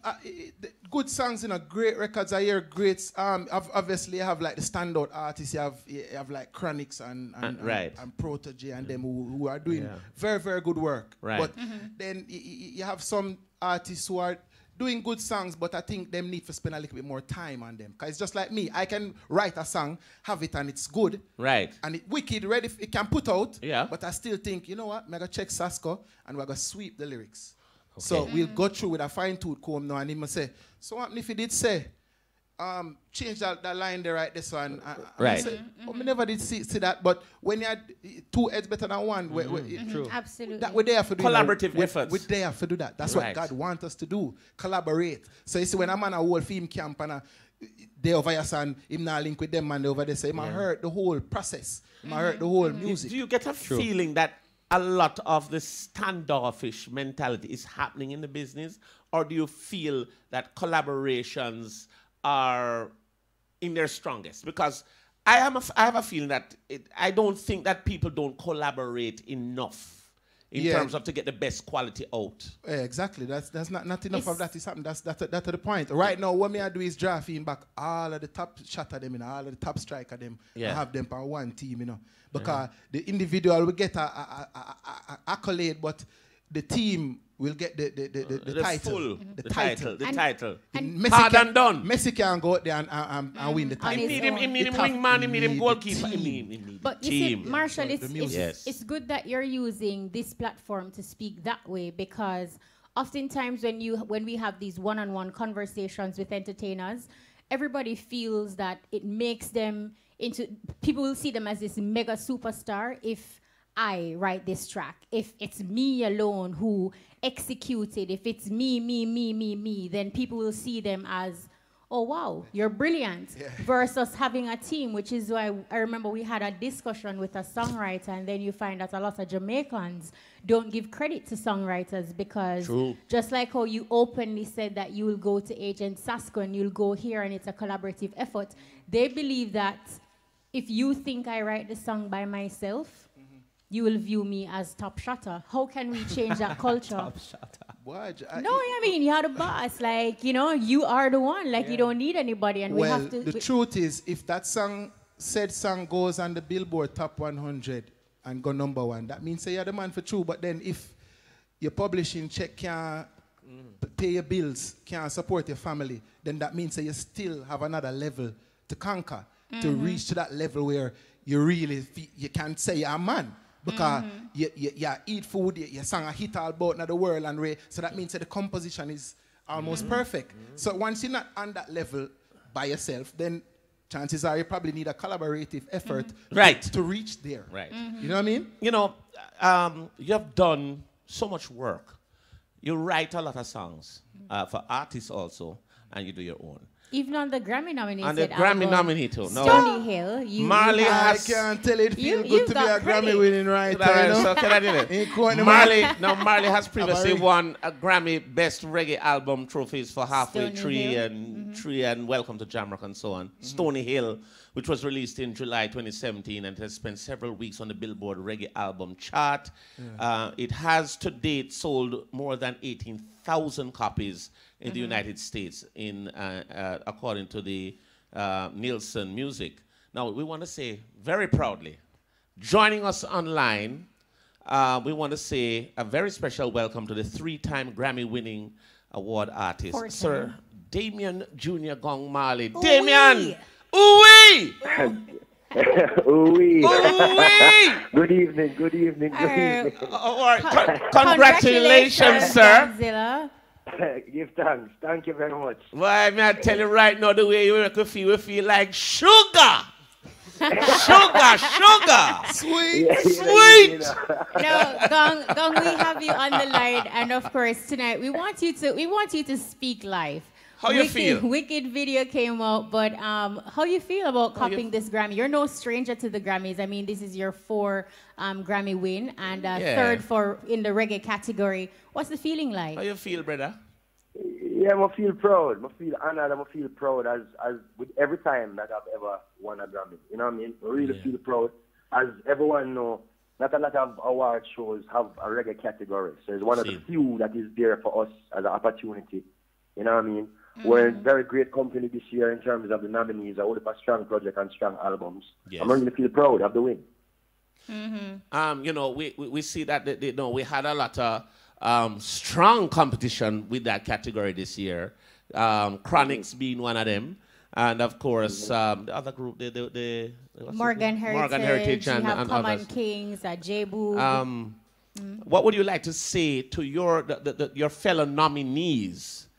Good songs, you know, great records. I hear great. Obviously, you have like the standout artists. You have like Chronics and Protege and them who are doing very, very good work. Right. But then you have some artists who are doing good songs, but I think them need to spend a little bit more time on them. Because it's just like me. I can write a song, have it, and it's good. Right. And it's wicked, ready, it can put out. Yeah. But I still think, you know what? I'm going to check Sasko, and we're going to sweep the lyrics. Okay. So we'll go through with a fine-tooth comb now, and he must say, so what if he did say, change that line there right this one. Right. Say, oh, me never did see that, but when you had two heads better than one, True. Absolutely. that we're there for doing collaborative efforts. We're there for do that. That's what God wants us to do. Collaborate. So you see, when I'm on a whole film camp and they over your son, him not link with them man over there, so he might hurt the whole process. He might hurt the whole music. Do you get a feeling that a lot of the standoffish mentality is happening in the business, or do you feel that collaborations are in their strongest? Because I have a feeling that I don't think that people don't collaborate enough in terms of to get the best quality out. Yeah, exactly. That's not enough of that is happening. That's the point. Right now, what me I do is drafting back all of the top shot of them, you know, all of the top strike of them, and have them on one team, you know. Because the individual will get a accolade, but the team will get the title. The title. Messi and done. Messi can go out there and win the title. He need him wingman, he need him goalkeeper. But you see, Marshall, it's good that you're using this platform to speak that way, because oftentimes when we have these one-on-one conversations with entertainers, everybody feels that it makes them people will see them as this mega superstar if I write this track. If it's me alone who executed, if it's me, then people will see them as, oh wow, you're brilliant. Yeah. Versus having a team, which is why I remember we had a discussion with a songwriter, and then you find that a lot of Jamaicans don't give credit to songwriters because just like how you openly said that you will go to Agent Sasko and you'll go here and it's a collaborative effort, they believe that if you think I write the song by myself, you will view me as top shotter. How can we change that culture? Top shotter. What? No, I mean, you're the boss. Like, you know, you are the one. Like, you don't need anybody. And we have to... the truth is, if that said song goes on the Billboard Top 100 and go #1, that means you're the man for true. But then if your publishing check can't pay your bills, can't support your family, then that means that you still have another level to conquer, to reach to that level where you really you can say you're a man. because you eat food, you sang a hit all about in the world, and so that means that the composition is almost perfect. So once you're not on that level by yourself, then chances are you probably need a collaborative effort to reach there. Right. You know what I mean? You know, you have done so much work. You write a lot of songs for artists also, and you do your own. Even on the Grammy nominated And the Grammy nominated too. No. Stony Hill. Marley has... I can't tell it feel good to be a Grammy winning writer. So can I do it? Marley has previously won a Grammy Best Reggae Album trophies for Halfway Tree and Welcome to Jamrock and so on. Stony Hill, which was released in July 2017 and has spent several weeks on the Billboard Reggae Album chart. It has to date sold more than 18,000 copies in the United States, according to the Nielsen Music. Now, we want to say very proudly, joining us online, we want to say a very special welcome to the 3-time Grammy-winning award artist, Sir Damian Jr. Gong Marley. Damian! Ooh-wee! Ooh-wee. Ooh-wee! Good evening, good evening, good evening. Congratulations, sir. Godzilla. Give thanks. Thank you very much. Why, man, I tell you right now, the way you make me feel, we feel like sugar. Sugar. Sweet. Sweet. No, Gong, we have you on the line, and of course tonight we want you to speak live. How you feel? Wicked video came out, but how you feel about copying this Grammy? You're no stranger to the Grammys. I mean, this is your 4th Grammy win and 3rd in the reggae category. What's the feeling like? How you feel, brother? Yeah, I feel proud. I feel honored. I feel proud as with every time that I've ever won a Grammy. You know what I mean? I really feel proud. As everyone know, not a lot of award shows have a reggae category. So it's one of the few that is there for us as an opportunity. You know what I mean? We're in very great company this year in terms of the nominees. I would have a strong project and strong albums. I'm really feel proud of the win. You know, we see that we had a lot of strong competition with that category this year. Chronics being one of them, and of course the other group, the Morgan Heritage and Common others. Kings, J-Boo. What would you like to say to your fellow nominees?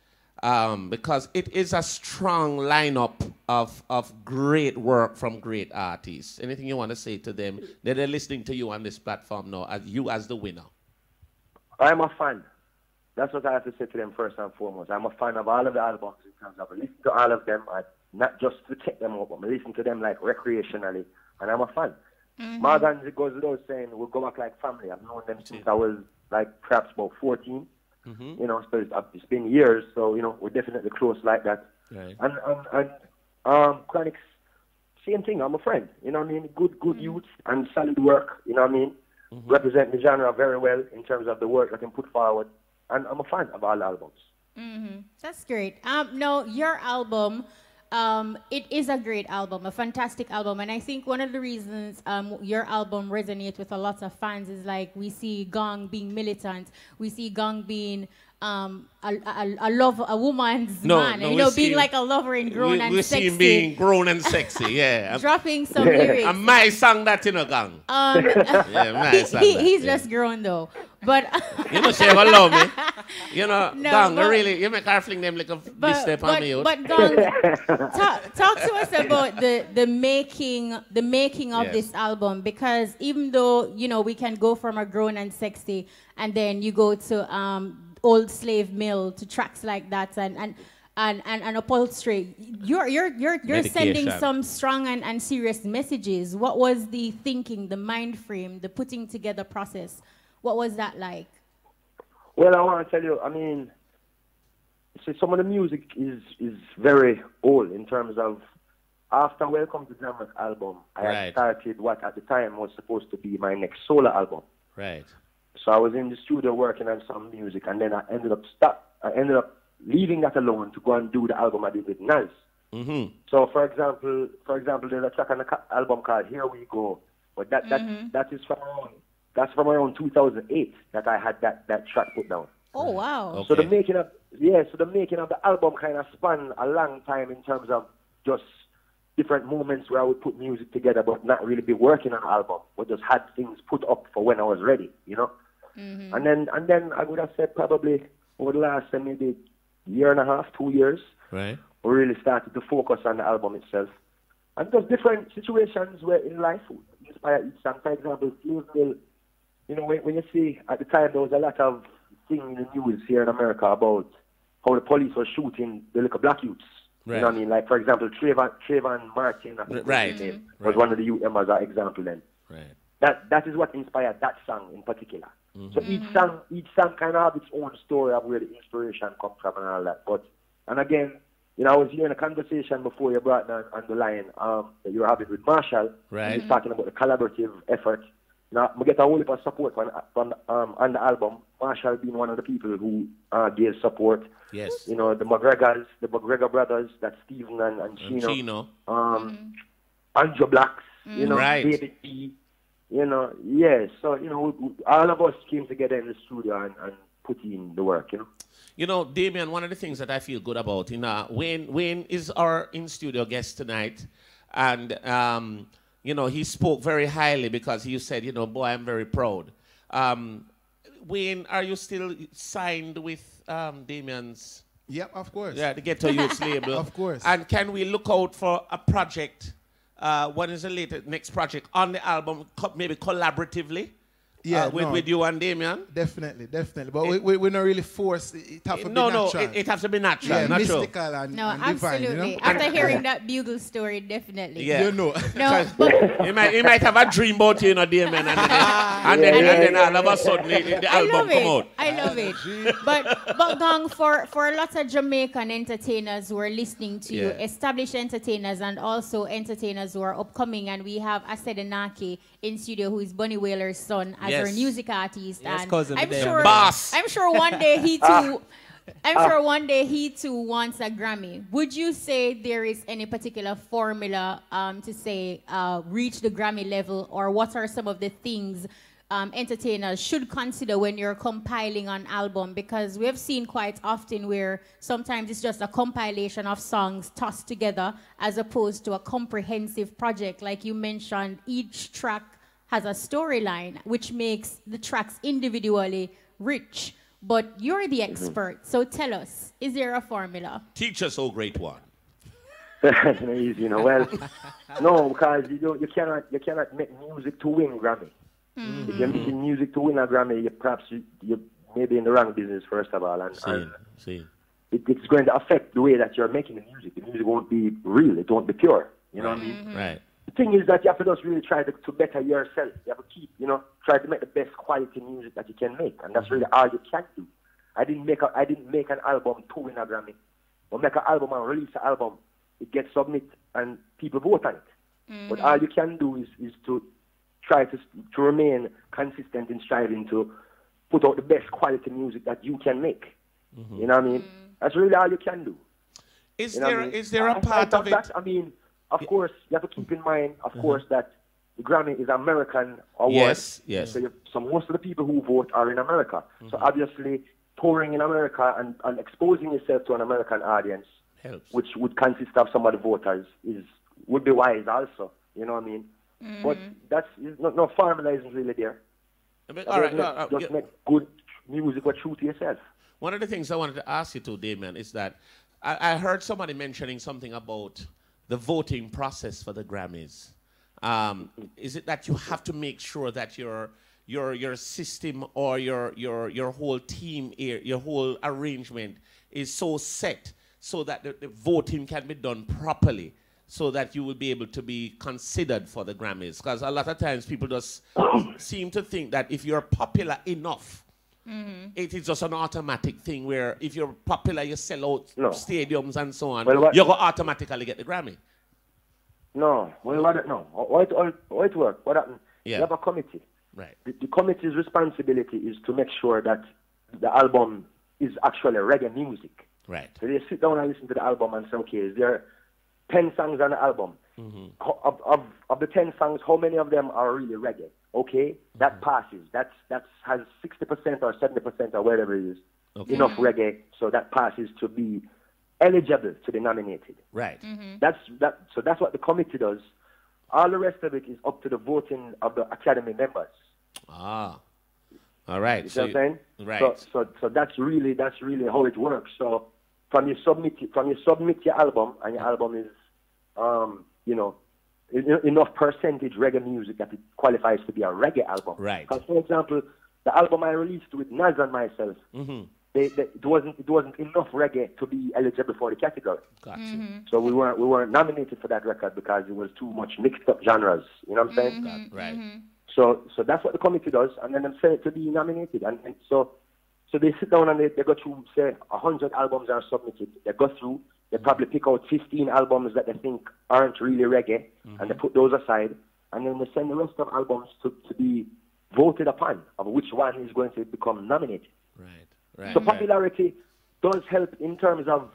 Because it is a strong lineup of great work from great artists. Anything you want to say to them? They're listening to you on this platform now, as the winner. I'm a fan. That's what I have to say to them first and foremost. I'm a fan of all of the albums in terms of I listen to all of them, not just to check them out, but I listen to them like recreationally, and I'm a fan. Morgan, it goes without saying, we'll go back like family. I've known them since I was like perhaps about 14. You know, so it's been years, so, you know, we're definitely close like that. Right. And Chronix, same thing, I'm a friend, you know what I mean? Good youth and solid work, you know what I mean? Represent the genre very well in terms of the work I can put forward, and I'm a fan of all albums. That's great. No, your album, it is a great album, a fantastic album, and I think one of the reasons your album resonates with a lot of fans is like we see Gong being militant, we see Gong being a woman's man, you know, being like a lover and grown and sexy. We see him being grown and sexy, yeah. Dropping some lyrics. And my song that, you know, Gang. He's just grown though. But you know, she ever love me. You know, Gang, really, you make her fling them like a step on me. But Gang, talk to us about the making of this album, because even though, you know, we can go from a grown and sexy and then you go to Old Slave Mill to tracks like that and upholstery, you're sending some strong and serious messages. What was the thinking, the mind frame, the putting together process? What was that like? Well, I want to tell you, I mean, some of the music is very old in terms of after Welcome to Jamrock album, I had started what at the time was supposed to be my next solo album. Right. So I was in the studio working on some music, and then I ended up leaving that alone to go and do the album I did with Nas. So for example, there's a track on the album called Here We Go, but that is from around 2008 that I had that track put down. Oh wow! Okay. So the making of the album kind of spanned a long time in terms of just different moments where I would put music together but not really be working on an album, but just had things put up for when I was ready, you know. And then I would have said probably over the last maybe year and a half, 2 years, right, we really started to focus on the album itself. And there's different situations where in life inspire each song. For example, Slave, you know, when you see at the time there was a lot of things in the news here in America about how the police were shooting the little black youths. Right. You know what I mean? Like, for example, Trayvon Martin, I think right, his name, was one of the youth members, an example then. Right. That is what inspired that song in particular. So each song kind of has its own story of where the inspiration comes from and all that. But, and again, you know, I was hearing a conversation before you brought on the line that you were having with Marshall. Right. He's talking about the collaborative effort. Now, we get a whole heap of support on the album. Marshall being one of the people who gave support. Yes. You know, the McGregor brothers, that's Stephen and Chino. Andrew Blacks, you know, right. David E. You know, yeah. So, you know, all of us came together in the studio and put in the work, you know. You know, Damian, one of the things that I feel good about, you know, Wayne is our in-studio guest tonight, and, you know, he spoke very highly because he said, you know, boy, I'm very proud. Wayne, are you still signed with Damian's? Yep, of course. Yeah, the Ghetto Youths label. Of course. And can we look out for a project? What is the next project on the album, maybe collaboratively? Yeah, with you and Damian? Definitely. But we're not really forced. It have to be natural. It has to be natural. Yeah, natural. mystical and absolutely. divine, you know? After hearing that Bugle story, definitely. Yeah. You know. No, he might have a dream about you, Damian, and then all of a sudden the album come out. I love it. But Gang, for a lot of Jamaican entertainers who are listening to you, established entertainers and also entertainers who are upcoming, and we have Asadenaki in studio, who is Bunny Wailer's son, as our music artist. Yes, and cousin I'm there. sure, Boss. I'm sure one day he too. I'm sure one day he too wants a Grammy. Would you say there is any particular formula to say reach the Grammy level, or what are some of the things entertainers should consider when you're compiling an album? Because we have seen quite often where sometimes it's just a compilation of songs tossed together as opposed to a comprehensive project. Like you mentioned, each track has a storyline, which makes the tracks individually rich. But you're the expert, so tell us, is there a formula? Teach us, oh great one. It's not easy, you know. Well, no, because you cannot make music to win Grammy. If you're making music to win a Grammy, you may be in the wrong business, first of all. And it's going to affect the way that you're making the music. The music won't be real. It won't be pure. You know what I mean? Right. The thing is that you have to just really try to better yourself. You have to keep, you know, try to make the best quality music that you can make. And that's really all you can do. I didn't make an album to win a Grammy. Or make an album and release an album. It gets submitted and people vote on it. But all you can do is to try to remain consistent in striving to put out the best quality music that you can make. You know what I mean? That's really all you can do. Is there a part of it? I mean, of course, you have to keep in mind, of course, that the Grammy is American award. Yes. So most of the people who vote are in America. So obviously, touring in America and exposing yourself to an American audience, helps, which would consist of some of the voters, would be wise also. You know what I mean? But that's no formula isn't really there. All right, just make good music but true to yourself. One of the things I wanted to ask you to, Damian, is that I heard somebody mentioning something about the voting process for the Grammys. Is it that you have to make sure that your system or your whole team, your whole arrangement is so set so that the voting can be done properly, so that you will be able to be considered for the Grammys? Because a lot of times people just seem to think that if you're popular enough, it is just an automatic thing where if you're popular, you sell out stadiums and so on, you're going to automatically get the Grammy. No. Well, how it works? What happened? You have a committee. Right. The committee's responsibility is to make sure that the album is actually reggae music. Right. So they sit down and listen to the album and say, okay, is there 10 songs on the album? Of the 10 songs, how many of them are really reggae? Okay, that passes. That has 60% or 70% or whatever it is. Enough reggae, so that passes to be eligible to be nominated. Right. So that's what the committee does. All the rest of it is up to the voting of the Academy members. Ah. All right. You see what I'm saying? Right. So that's really how it works. So from you submit your album, and your album is enough percentage reggae music that it qualifies to be a reggae album. Right. Because for example, the album I released with Naz and myself, it wasn't enough reggae to be eligible for the category. Gotcha. So we weren't nominated for that record because it was too much mixed up genres. You know what I'm saying? Right. So that's what the committee does, and then they say to be nominated, and so they sit down and they go through, say 100 albums are submitted. They go through, they probably pick out 15 albums that they think aren't really reggae, and they put those aside, and then they send the rest of albums to be voted upon of which one is going to become nominated. Right. So popularity does help in terms of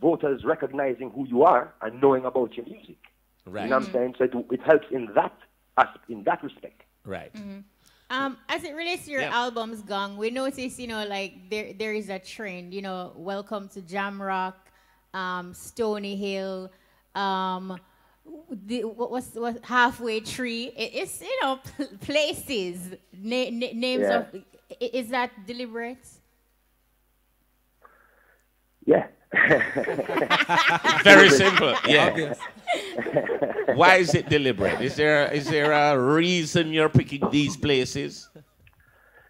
voters recognizing who you are and knowing about your music. Right. You know what I'm saying? So it helps in that respect. Right. As it relates to your albums, Gang, we notice, like there is a trend, Welcome to Jamrock, Stony Hill, what Halfway Tree. It's places, names of. Is that deliberate? Yeah. Very simple. Yeah. Why is it deliberate? Is there a reason you're picking these places?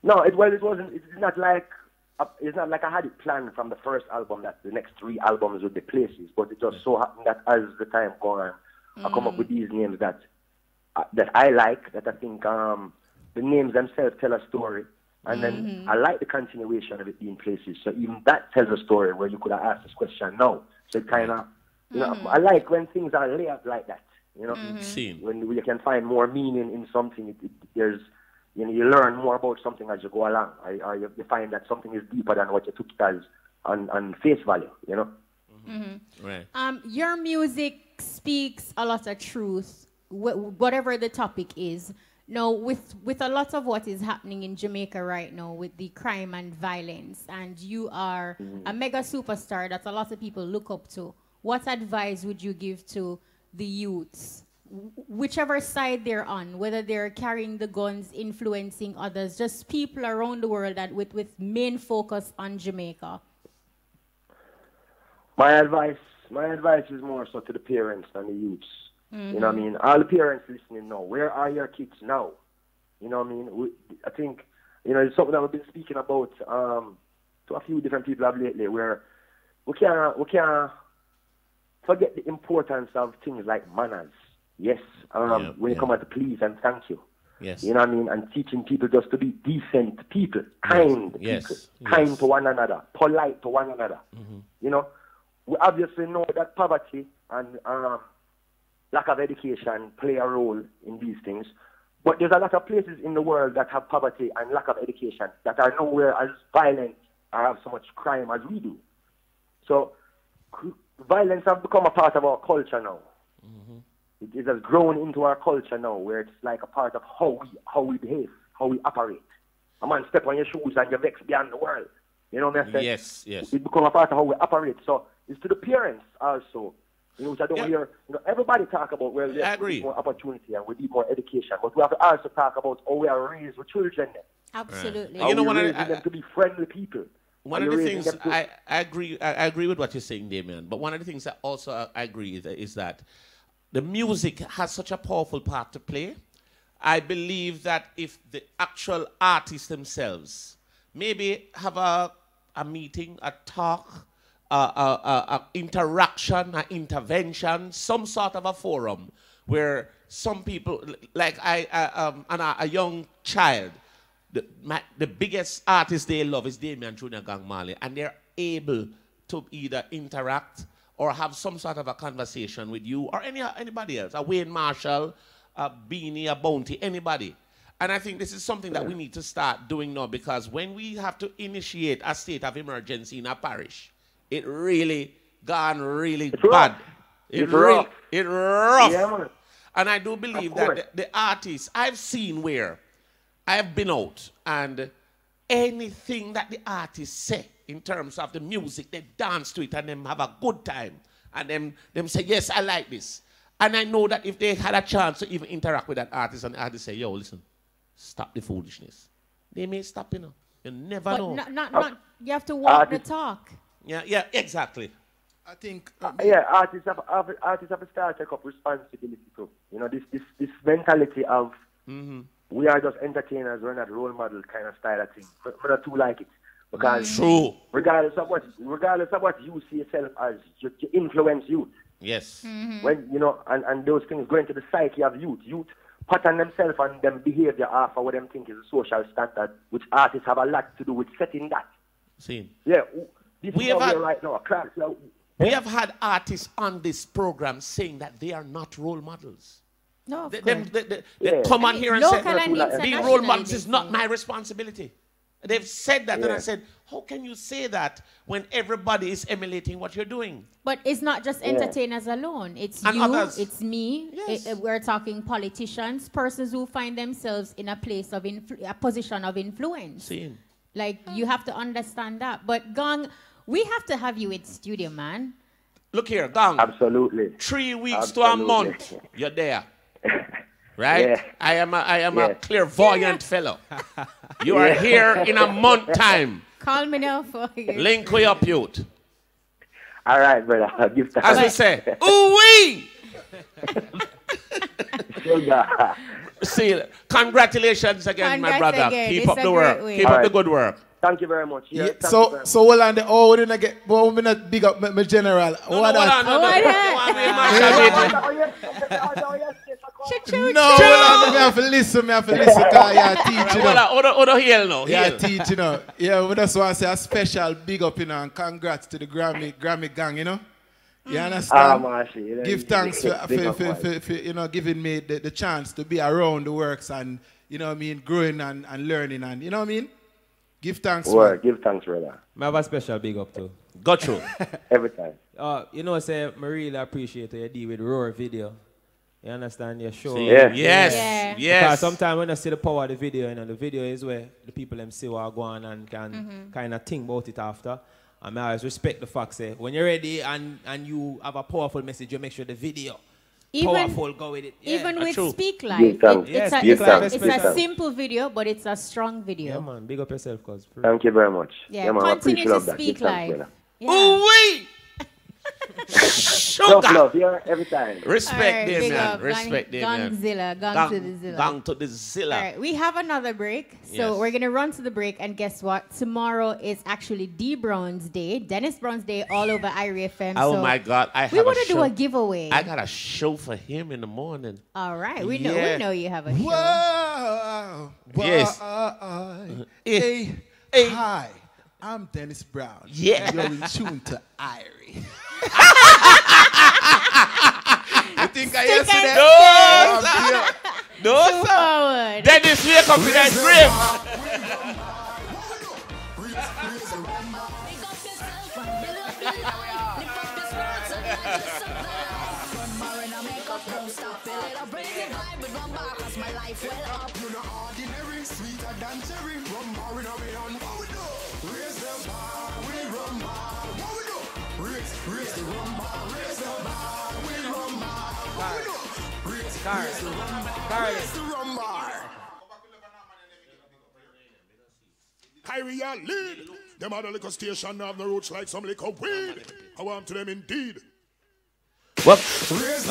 No, it wasn't. It's not like I had it planned from the first album that the next 3 albums would be places, but it just so happened that as the time goes on, I come up with these names that I like, that I think the names themselves tell a story. And then I like the continuation of it being places. So even that tells a story where you could have asked this question now. So it kind of, I like when things are laid out like that. When you can find more meaning in something, there's, you learn more about something as you go along. Or you find that something is deeper than what you took it as on face value, Right. Your music speaks a lot of truth, whatever the topic is. Now, with a lot of what is happening in Jamaica right now with the crime and violence, and you are a mega superstar that a lot of people look up to, what advice would you give to the youths, whichever side they're on, whether they're carrying the guns, influencing others, just people around the world that with main focus on Jamaica? My advice is more so to the parents than the youths. You know what I mean? All the parents listening now, where are your kids now? You know what I mean? I think, it's something that we've been speaking about to a few different people of lately, where we can't forget the importance of things like manners. Yes, when you come at the please and thank you. Yes. You know what I mean? And teaching people just to be decent people, kind people, kind to one another, polite to one another. We obviously know that poverty and lack of education play a role in these things. But there's a lot of places in the world that have poverty and lack of education that are nowhere as violent or have so much crime as we do. So violence has become a part of our culture now. It has grown into our culture now, where it's like a part of how we behave, how we operate. A man step on your shoes and you vex beyond the world. You know what I'm saying? Yes. It become a part of how we operate. So it's to the parents also. Which I don't hear, everybody talk about, well, we need more opportunity and we need more education, but we have to also talk about how we are raised with children. Absolutely. How we raising them to be friendly people. One of the things I agree with what you're saying, Damian, but one of the things that also I agree is that the music has such a powerful part to play. I believe that if the actual artists themselves maybe have a meeting, a talk, interaction, an intervention, some sort of a forum where some people, like a young child, the biggest artist they love is Damian Jr. Gang Marley, and they're able to either interact or have some sort of a conversation with you or anybody else, a Wayne Marshall, a Beanie, a Bounty, anybody. And I think this is something that we need to start doing now, because when we have to initiate a state of emergency in a parish, it really gone really bad. It's rough. Yeah, man. And I do believe that the artists, I've seen where I've been out and anything that the artists say in terms of the music. They dance to it and them have a good time. And them say, yes, I like this. And I know that if they had a chance to even interact with that artist and the artist say, yo, listen, stop the foolishness. They may stop, you know. You never know. Not, you have to walk the talk. Yeah, exactly. I think... artists have to start to take up responsibility too. You know, this mentality of we are just entertainers, we're not role model kind of style of thing. But I not too like it. Because true. Regardless of what you see yourself as, you influence youth. Yes. When, you know, and those things go into the psyche of youth. Youth pattern themselves and them behavior after what them think is a social standard, which artists have a lot to do with setting that. See. Yeah. We have had artists on this program saying that they are not role models. No, they come on here and say, being role models is not my responsibility. They've said that, and I said, how can you say that when everybody is emulating what you're doing? But it's not just entertainers alone. It's and you, others. It's me. Yes. We're talking politicians, persons who find themselves in a place of a position of influence. Same. Like, you have to understand that. But Gong, we have to have you in studio, man. Look here, Gong. Absolutely. 3 weeks to a month, you're there. Right? Yeah. I am a clairvoyant fellow. You are here in a month time. Call me now for you. Link we up, youth. All right, brother. I'll give that. As we say, ooh-wee! See, congratulations again, my brother. Keep up the work. Keep up the good work. Thank you very much. Yeah, so hold on. We didn't get. But we not big up my general. What that? No, me have to listen. Me have to listen. Cause you teach, you know. Other hill now. Yeah, teach, you know. Yeah, we just want to say a special big up, you know, and congrats to the Grammy gang, you know. You understand? Give thanks for you know, giving me the chance to be around the works and, you know what I mean, growing and learning and, you know what I mean? Give thanks. Give thanks, brother. I have a special big up too. Got you. Every time. You know, say, I really appreciate you deal with Roar video. You understand? Your show. Yes. Because sometimes when I see the power of the video, you know, the video is where the people them see what are going and can kind of think about it after. And I always respect the fact, say, when you're ready and you have a powerful message, you make sure the video powerful, go with it. Yeah. Even with Speak Live, it's a simple video, but it's a strong video. Yeah, man. Big up yourself, cuz. Thank you very much. Yeah, continue to Speak Live. Ooh-wee! Tough love here every time. Respect them, man. Respect them, man. Gang to the Zilla. Gang to the Zilla. All right, we have another break. So we're going to run to the break. And guess what? Tomorrow is actually D Brown's Day. Dennis Brown's Day all over IRI FM. Oh, my God. We want to do a giveaway. I got a show for him in the morning. All right. We know you have a show. Whoa. Yes. Hey. Hi. I'm Dennis Brown. Yeah. You're in tune to IRI. You think I answered that? No, sir. Dennis, wake up in that grave. Kyria lead. Them other liquor station have the roots like some liquor weed. I want to them indeed. What? Raise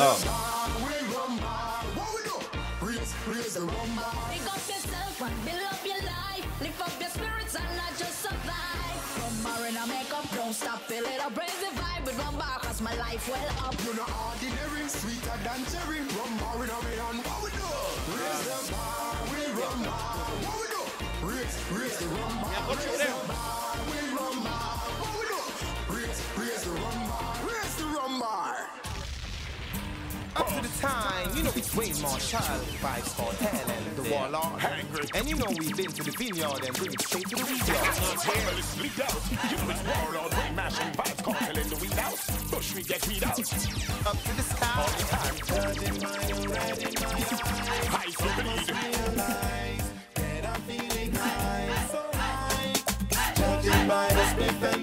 the rum bar. Pick up yourself and build up your life. Lift up your spirits and not just survive. Rum bar in a makeup, don't stop. Feel it up, raise the vibe with rum bar, cause my life well up. You're not ordinary, sweeter than cherry. Rum bar in a rayon. What we do? Raise the bar with rum bar. What we do? Raise the rum bar. Raise the bar with rum bar. What we do? Raise the rum bar. Raise the rum bar. Up to the time, you know it's way more child vibes for hell and the warlord hangry. And you know we've been to the vineyard and bring it straight to the weed out. It's leaked out. You know it's warlord, brain mashing vibes, cartel in the weed out. Bush we get weed out. Up to the sky, all the time. Judging my red in my eyes. High for weed. Realize that I'm feeling high, so high. Judging by the spirit.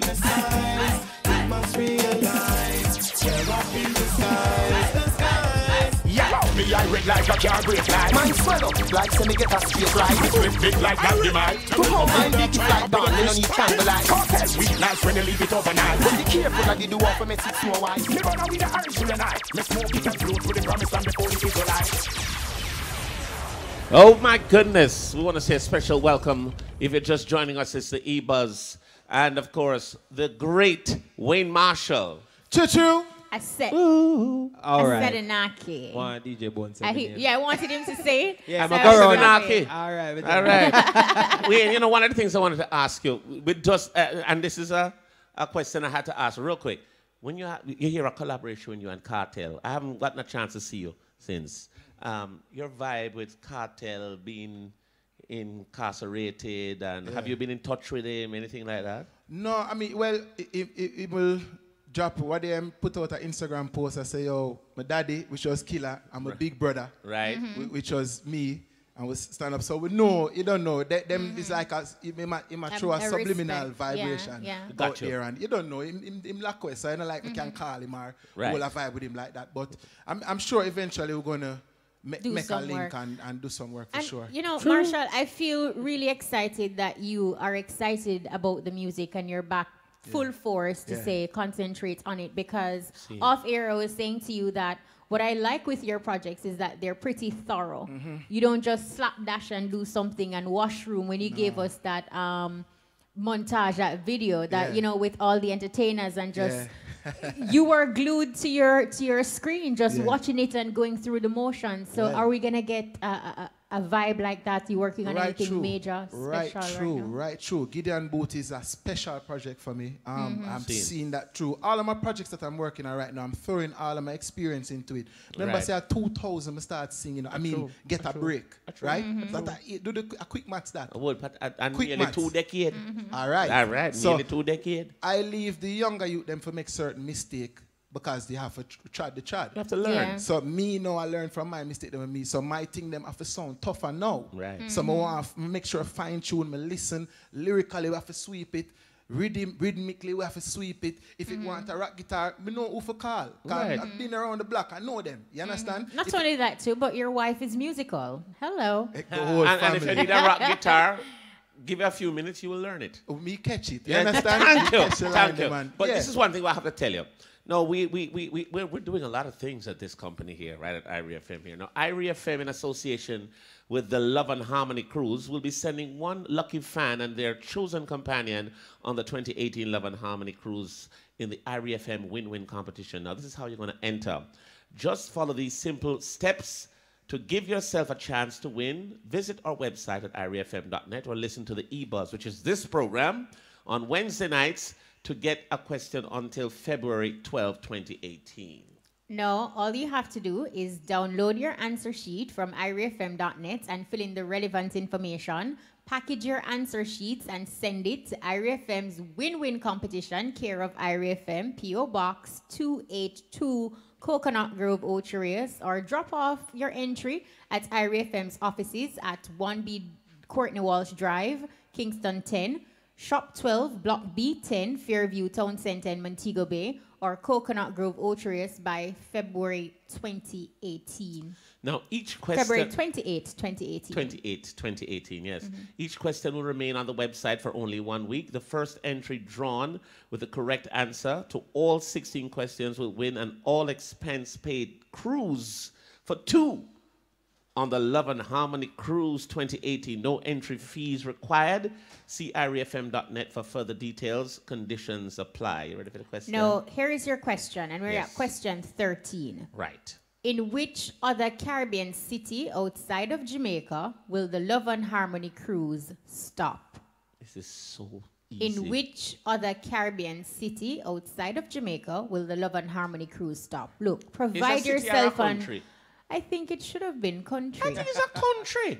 big like a car brake light. Man swell up like semi get a straight line. Flip big like that demand. To how man big it like down, you don't need triangle light. Cartel sweet nice when you leave it overnight. But be careful that you do one for me 6 more white. Me run with the Irish in the night. Me smoke it and float with the promise and before the Israelites. Oh my goodness. We want to say a special welcome. If you're just joining us, it's the E-Buzz. And of course, the great Wayne Marshall. Choo-choo. All right. Asadenaki. One DJ Bone said I wanted him to say it. Yeah, I'm a Asadenaki. All right. Wayne, you know, one of the things I wanted to ask you, with just, and this is a question I had to ask real quick. When you hear a collaboration with you and Cartel, I haven't gotten a chance to see you since. Your vibe with Cartel being incarcerated, and have you been in touch with him, anything like that? No, I mean, well, it will drop what they put out an Instagram post and say, yo, my daddy, which was Killer, and my big brother, right, which was me, and was stand up. So we know, you don't know. Them is like it might throw a subliminal vibration out there, and you don't know. Him lack way, so I don't like we can call him or hold a vibe with him like that. But I'm sure eventually we're gonna make a link and do some work for sure. You know, Marshall, I feel really excited that you are excited about the music and you're back full force to say concentrate on it, because off air I was saying to you that what I like with your projects is that they're pretty thorough. You don't just slapdash and do something and washroom. When you gave us that montage, that video, that you know, with all the entertainers and just you were glued to your screen, just watching it and going through the motions. So are we gonna get a vibe like that? You working on anything major, special right true. Gideon Boot is a special project for me. I'm seeing that through all of my projects that I'm working on right now. I'm throwing all of my experience into it. Remember, say at 2000, I start singing. I mean, get a break, right? Do a quick maths that. I would, but nearly 2 decades. All right. So nearly 2 decades. I leave the younger youth them for make certain mistake, because they have to trod the trod. You have to learn. Yeah. So me know I learn from my mistake them me. So my thing them have to sound tougher now. Right. So I want to make sure I fine tune, me listen. Lyrically we have to sweep it. Rhythmically we have to sweep it. If it want a rock guitar, me know who for call. Because I've been around the block, I know them. You understand? Not only that too, but your wife is musical. Hello. And if you need a rock guitar, give it a few minutes, you will learn it. Me catch it. You understand? Thank you. But this is one thing I have to tell you. No, we're doing a lot of things at this company here, right, at Irie FM here. Now, Irie FM, in association with the Love and Harmony Cruise, will be sending one lucky fan and their chosen companion on the 2018 Love and Harmony Cruise in the Irie FM win-win competition. Now, this is how you're going to enter. Just follow these simple steps to give yourself a chance to win. Visit our website at iriefm.net or listen to the E-Buzz, which is this program, on Wednesday nights, to get a question until February 12, 2018. No, all you have to do is download your answer sheet from iriefm.net and fill in the relevant information. Package your answer sheets and send it to IRIFM's win-win competition, care of IRIFM, P.O. Box 282, Coconut Grove, Ocherius, or drop off your entry at IRIFM's offices at 1B Courtney Walsh Drive, Kingston 10, Shop 12, Block B10, Fairview Town Center in Montego Bay, or Coconut Grove, Ocherius by February 2018. Now, each question... February 28, 2018. 2018, yes. Each question will remain on the website for only 1 week. The first entry drawn with the correct answer to all 16 questions will win an all-expense-paid cruise for 2 on the Love and Harmony Cruise 2018. No entry fees required. See iriefm.net for further details. Conditions apply. You ready for the question? No, here is your question, and we're at question 13. Right. In which other Caribbean city outside of Jamaica will the Love and Harmony Cruise stop? This is so easy. In which other Caribbean city outside of Jamaica will the Love and Harmony Cruise stop? Look, provide yourself a country? I think it should have been country. I think it's a country.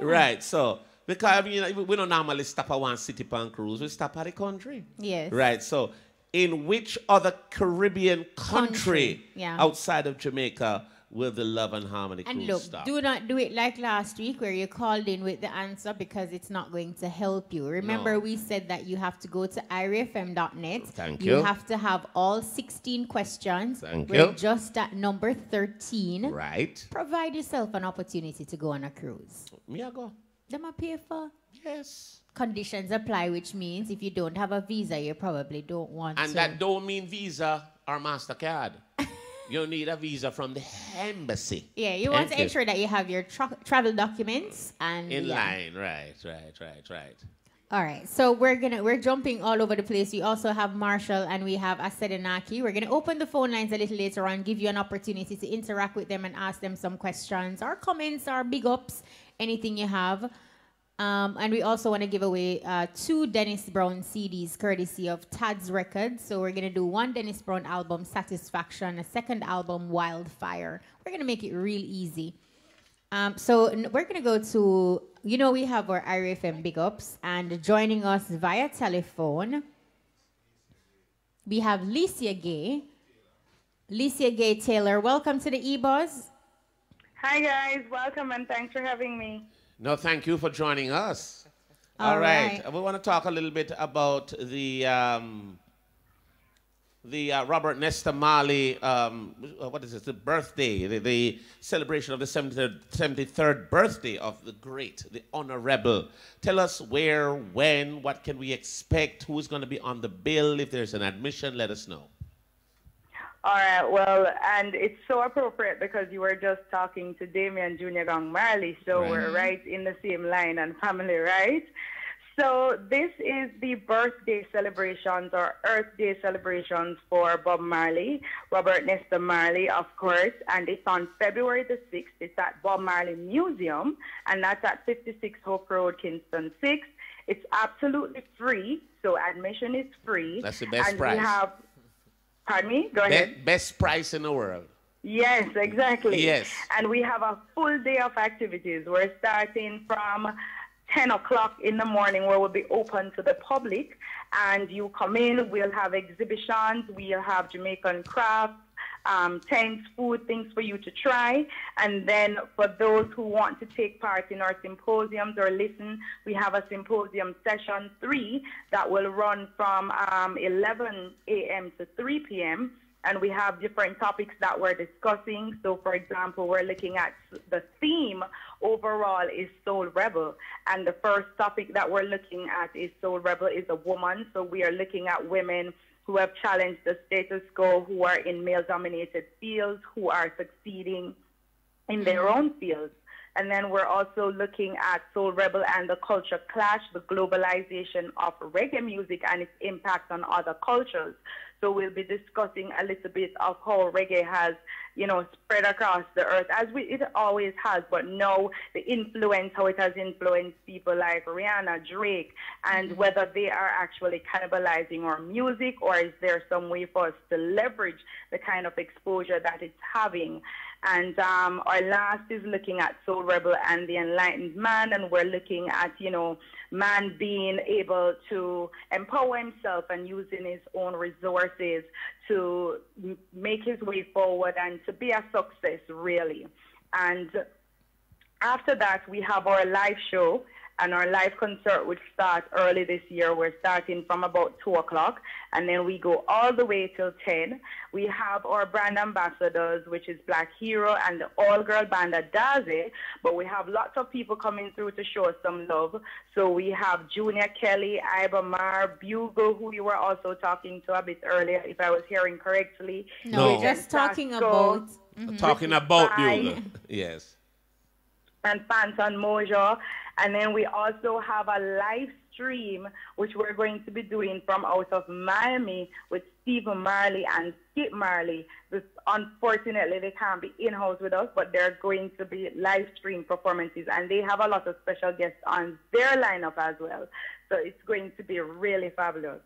Right, so, because I mean, we don't normally stop at one city on cruise, we stop at a country. Yes. Right, so, in which other Caribbean country outside of Jamaica will the Love and Harmony And cruise look, stop? do not do it like last week where you called in with the answer because it's not going to help you. Remember, we said that you have to go to irefm.net. Thank you. You have to have all 16 questions. Thank We're you. just at number 13. Right. Provide yourself an opportunity to go on a cruise. Me I go. Them a pay for? Yes. Conditions apply, which means if you don't have a visa, you probably don't want And to. that don't mean Visa or MasterCard. You need a visa from the embassy. Yeah, you want to ensure that you have your travel documents and in line. Right. All right, so we're jumping all over the place. We also have Marshall and we have Asadenaki. We're gonna open the phone lines a little later on, give you an opportunity to interact with them and ask them some questions or comments or big ups, anything you have. And we also want to give away 2 Dennis Brown CDs courtesy of Tad's Records. So we're going to do 1 Dennis Brown album, Satisfaction, a 2nd album, Wildfire. We're going to make it real easy. So we're going to go to, we have our IRFM Big Ups. And joining us via telephone, we have Licia Gay. Licia Gay Taylor, welcome to the E-Buzz. Hi, guys. Welcome and thanks for having me. No, thank you for joining us. All right. We want to talk a little bit about the Robert Nesta Marley, what is it, the birthday, the celebration of the 73rd birthday of the great, the honorable. Tell us where, when, what can we expect, who's going to be on the bill, if there's an admission, let us know. All right, well, and it's so appropriate because you were just talking to Damian Jr. Marley, so we're right in the same line and family, right? So this is the birthday celebrations or Earth Day celebrations for Bob Marley, Robert Nesta Marley, of course, and it's on February the 6th. It's at Bob Marley Museum, and that's at 56 Hope Road, Kingston 6. It's absolutely free, so admission is free. That's the best and price. We have, pardon me? Go ahead. Best price in the world. Yes, exactly. Yes. And we have a full day of activities. We're starting from 10 o'clock in the morning where we'll be open to the public. And you come in, we'll have exhibitions, we'll have Jamaican crafts, tents, food, things for you to try. And then for those who want to take part in our symposiums or listen, we have a symposium session 3 that will run from 11 a.m. to 3 p.m. And we have different topics that we're discussing. So, for example, we're looking at the theme overall is Soul Rebel. And the first topic that we're looking at is Soul Rebel is a woman. So we are looking at women who have challenged the status quo, who are in male-dominated fields, who are succeeding in their own fields. And then we're also looking at Soul Rebel and the culture clash, the globalization of reggae music and its impact on other cultures. So we'll be discussing a little bit of how reggae has, spread across the earth, as it always has, but now the influence, how it has influenced people like Rihanna, Drake, and whether they are actually cannibalizing our music, or is there some way for us to leverage the kind of exposure that it's having. And our last is looking at Soul Rebel and the Enlightened Man, and we're looking at, man being able to empower himself and using his own resources to make his way forward and to be a success, really. And after that, we have our live show, and our live concert would start early this year. We're starting from about 2 o'clock, and then we go all the way till 10. We have our brand ambassadors, which is Black Hero and the all-girl band Adaze, but we have lots of people coming through to show us some love. So we have Junior Kelly, Iba Mar, Bugle, who you were also talking to a bit earlier, if I was hearing correctly. No, we're just talking about... Talking about Bugle, yes. And Phantom Mojo. And then we also have a live stream, which we're going to be doing from out of Miami with Stephen Marley and Skip Marley. Unfortunately, they can't be in-house with us, but they're going to be live stream performances. And they have a lot of special guests on their lineup as well. So it's going to be really fabulous.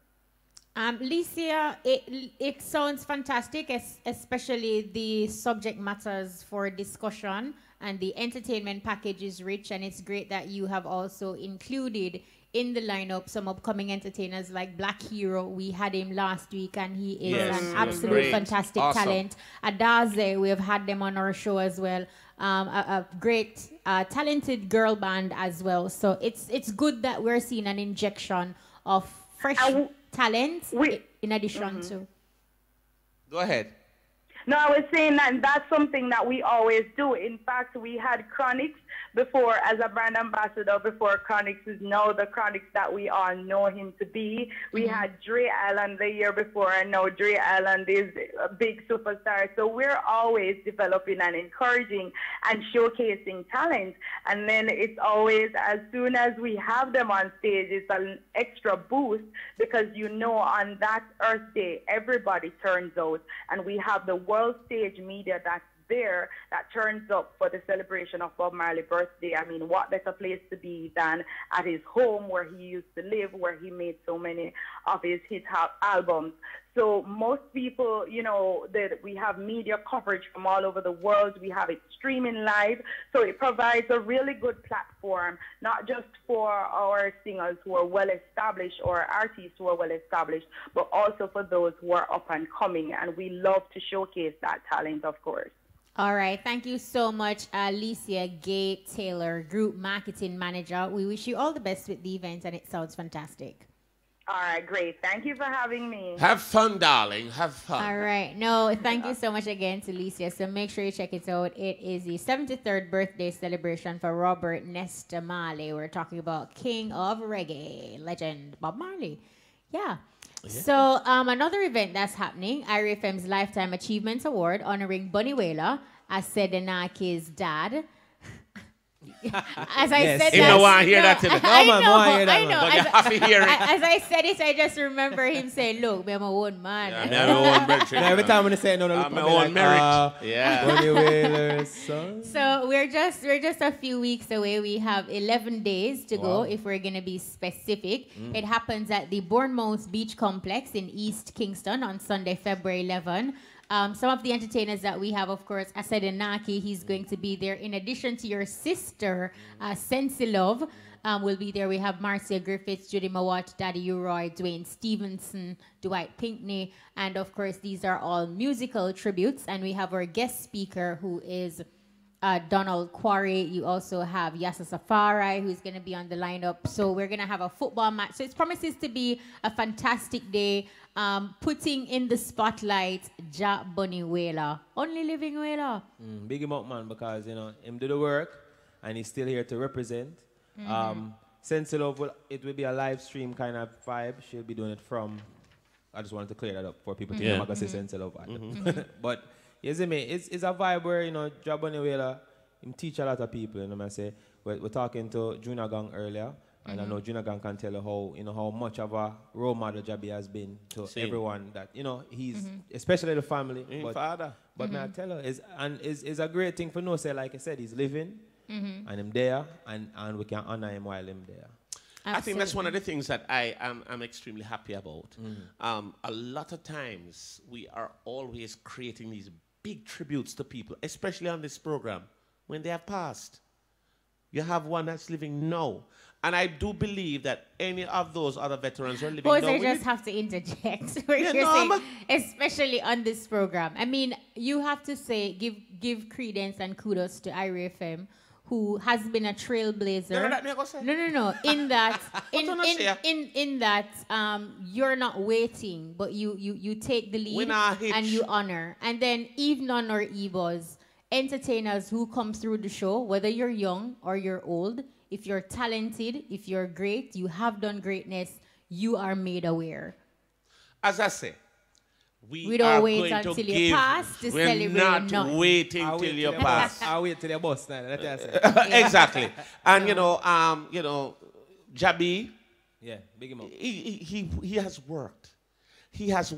Licia, it sounds fantastic, especially the subject matters for discussion, and the entertainment package is rich, and it's great that you have also included in the lineup some upcoming entertainers like Black Hero. We had him last week, and he is an absolute fantastic talent. Adaze, we have had them on our show as well. A great, talented girl band as well. So it's good that we're seeing an injection of fresh talent in addition to. Go ahead. No, I was saying that that's something that we always do. In fact, we had Chronix before as a brand ambassador before Chronix is now the Chronix that we all know him to be. We had Dre Island the year before, and now Dre Island is a big superstar. So we're always developing and encouraging and showcasing talent. And then it's always, as soon as we have them on stage, it's an extra boost, because you know on that Earth Day, everybody turns out, and we have the world stage media that's there that turns up for the celebration of Bob Marley's birthday. I mean, what better place to be than at his home where he used to live, where he made so many of his hit albums. So most people, you know, that we have media coverage from all over the world. We have it streaming live. So it provides a really good platform, not just for our singers who are well established or artists who are well established, but also for those who are up and coming. And we love to showcase that talent, of course. All right. Thank you so much, Alicia Gay Taylor, Group Marketing Manager. We wish you all the best with the event, and it sounds fantastic. All right, great. Thank you for having me. Have fun, darling. Have fun. All right. No, thank you so much again to Alicia. So make sure you check it out. It is the 73rd birthday celebration for Robert Nesta Marley. We're talking about King of Reggae, legend Bob Marley. Yeah. So another event that's happening, Irie FM's Lifetime Achievement Award honoring Bunny Wailer, Asadenaki's dad. As I said, you don't want to hear that today. I know. But you have to hear it. As I said it, I just remember him saying, "Look, I'm my own man." Yeah, I'm my own brethren. Every time when they say no, look my own merit. Bunny Wailer's son. So we're just a few weeks away. We have 11 days to go if we're gonna be specific. It happens at the Bournemouth Beach Complex in East Kingston on Sunday, February 11. Some of the entertainers that we have, of course, Asadenaki, he's going to be there. In addition to your sister, Sensi Love, will be there. We have Marcia Griffiths, Judy Mawat, Daddy Uroy, Dwayne Stevenson, Dwight Pinkney, and of course, these are all musical tributes. And we have our guest speaker, who is Donald Quarry. You also have Yassa Safari, who's going to be on the lineup. So we're going to have a football match. So it promises to be a fantastic day. Putting in the spotlight Ja Bunny Wailer, only living Wailer. Big him up, man, because you know him do the work, and he's still here to represent. Sense Love it will be a live stream kind of vibe. She'll be doing it from. I just wanted to clear that up for people to know. I'm gonna say Sense Love, but you see me, it's a vibe where you know Ja Bunny Wailer, him teach a lot of people. You know what I say? We're talking to Junior Gang earlier. And I know Junior Gang can tell you how much of a role model Jabi has been to everyone that he's especially the family. Father. But may I tell her is a great thing for no say, like I said, he's living and him there and we can honor him while him there. Absolutely. I think that's one of the things that I'm extremely happy about. A lot of times we are always creating these big tributes to people, especially on this program, when they have passed. You have one that's living now. And I do believe that any of those other veterans are living now. I just have to interject. Especially on this program. I mean, you have to say, give credence and kudos to Irie FM, who has been a trailblazer. No. In that, you're not waiting, but you take the lead and you honor. And then even on our Ebos, entertainers who come through the show, whether you're young or you're old, if you're talented, if you're great, you have done greatness, you are made aware. As I say, we don't wait until you pass to celebrate. We're not waiting till you pass. I'll wait till you're boss now. Exactly. And Jabi, big him up. He has worked. He has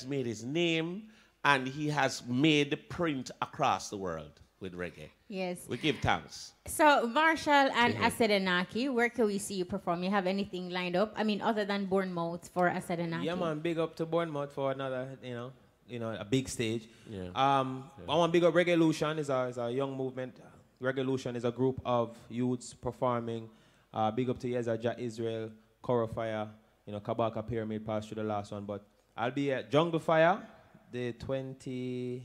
made his name, and he has made the print across the world with reggae. Yes. We give thanks. So, Marshall and Asadenaki, where can we see you perform? You have anything lined up? I mean, other than Bournemouth for Asadenaki? Yeah, man. Big up to Bournemouth for another, a big stage. Yeah. I want big up Reggaelution. Is a young movement. Reggaelution is a group of youths performing Big up to Yeza, Ja Israel, Coro Fire, Kabaka Pyramid passed through the last one. But I'll be at Jungle Fire the 26th.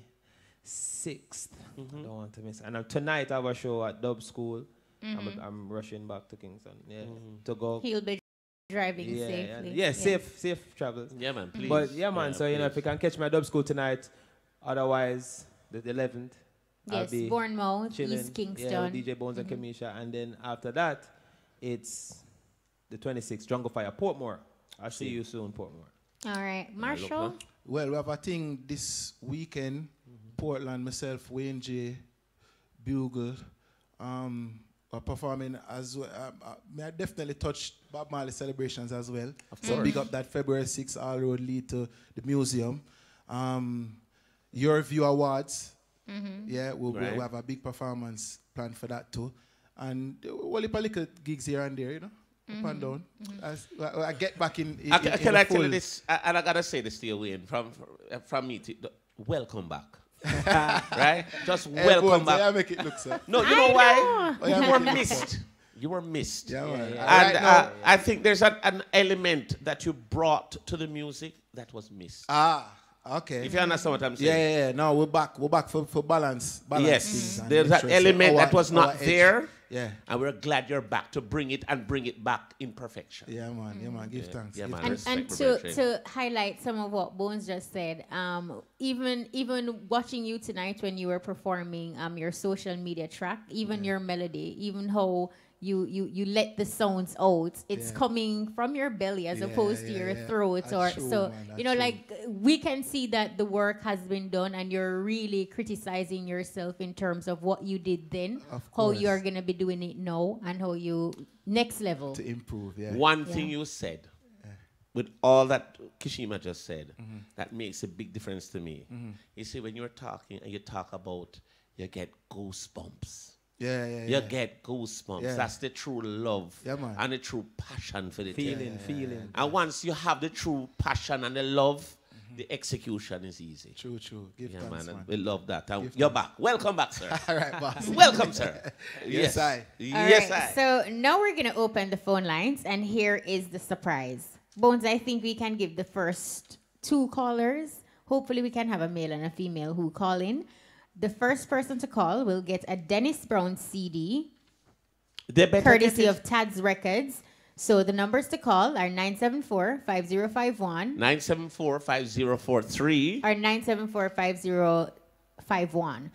I don't want to miss. And tonight I have a show at Dub School. I'm rushing back to Kingston. To go. He'll be driving safely. Yeah, safe travels. Yeah, man, please. But yeah, man, so if you can catch me at Dub School tonight, otherwise, the 11th, I'll be Bournemouth, chilling, East Kingston. Yeah, with DJ Bones and Kamisha. And then after that, it's the 26th, Jungle Fire, Portmore. I'll see you soon, Portmore. All right. Marshall? Well, we have a thing this weekend. Portland, myself, Wayne J, Bugle, are performing as well. May I definitely touch Bob Marley celebrations as well. So big up that February 6th, all road lead to the museum. Your View Awards. Yeah, we'll have a big performance planned for that too. And we'll have a little gigs here and there, up and down. As I get back in Can I tell you this? And I got to say this to you, Wayne, from me. Welcome back. Right? Just welcome back. Yeah, make it look so. No, you know why? You were missed. You were missed. Yeah, man. And I think there's an element that you brought to the music that was missed. Okay. If you understand what I'm saying. Yeah. No, we're back for balance. Yes. There's an element that was not there. Yeah. And we're glad you're back to bring it back in perfection. Yeah, man. Give thanks. Yeah, man. And to highlight some of what Bones just said, even watching you tonight when you were performing your social media track, even your melody, even how you let the sounds out, it's coming from your belly as opposed to your throat. We can see that the work has been done and you're really criticizing yourself in terms of what you did then, how you are going to be doing it now, and how you next level to improve. One thing you said with all that Kishima just said that makes a big difference to me. You see, when you're talking and you talk about you get goosebumps. You get goosebumps. Yeah. That's the true love and the true passion for the thing. Feeling. And once you have the true passion and the love, the execution is easy. True. Give thanks, man. We love that. You're back. Welcome back, sir. All right, boss. Welcome, sir. Yes, I. Yes, I. So now we're going to open the phone lines, and here is the surprise. Bones, I think we can give the first 2 callers. Hopefully we can have a male and a female who call in. The first person to call will get a Dennis Brown CD, courtesy of Tad's Records. So the numbers to call are 974-5051. 974-5043. Or 974-5051.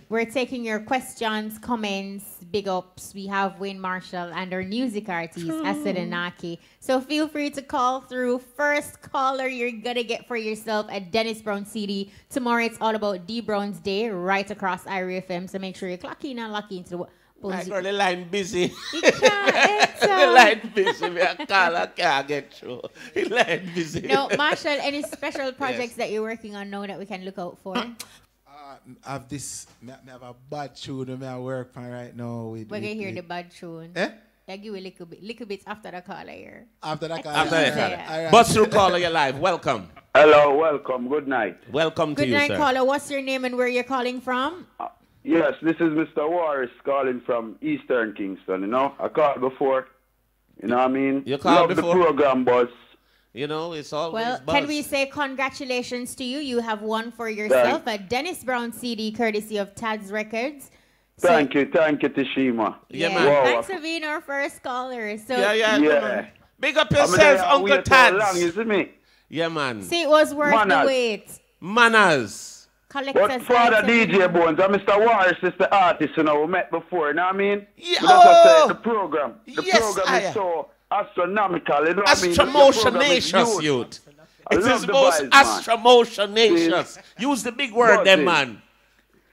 We're taking your questions, comments, big ups. We have Wayne Marshall and our music artist, Asadenaki. So feel free to call through. First caller you're going to get for yourself a Dennis Brown CD. Tomorrow it's all about D Brown's Day right across IRI FM. So make sure you clock in and lock into the... My girl, the line busy. The line busy. I can't get through. The line busy. No, Marshall, any special projects that you're working on now that we can look out for? I have a bad tune I work on right now. We're going to hear the bad tune. I give you a little bit after the caller here. After the caller. Right. Bust through caller, you're live. Welcome. Hello, welcome. Good night. Welcome to you, sir. Good night, caller. What's your name and where you're calling from? Yes, this is Mr. Warris calling from Eastern Kingston, I called before, what I mean? You called Love before? the program, boss. It's always Well, buzz. can we say congratulations to you? You have won for yourself a Dennis Brown CD courtesy of Tad's Records. Thank you, Tashima. Yeah, man. Wow. Thanks for being our first caller. So Yeah. Big up yourself, Uncle Tads. Long, isn't me? Yeah, man. See, it was worth the wait. Manners. But Father DJ Bones and Mr. Warris is the artist, we met before, you know what I mean? Yeah. The program. The program is so astronomical, you know what I mean? Astromotionacious, youth. It is most astromotionacious. Use the big word, then, man.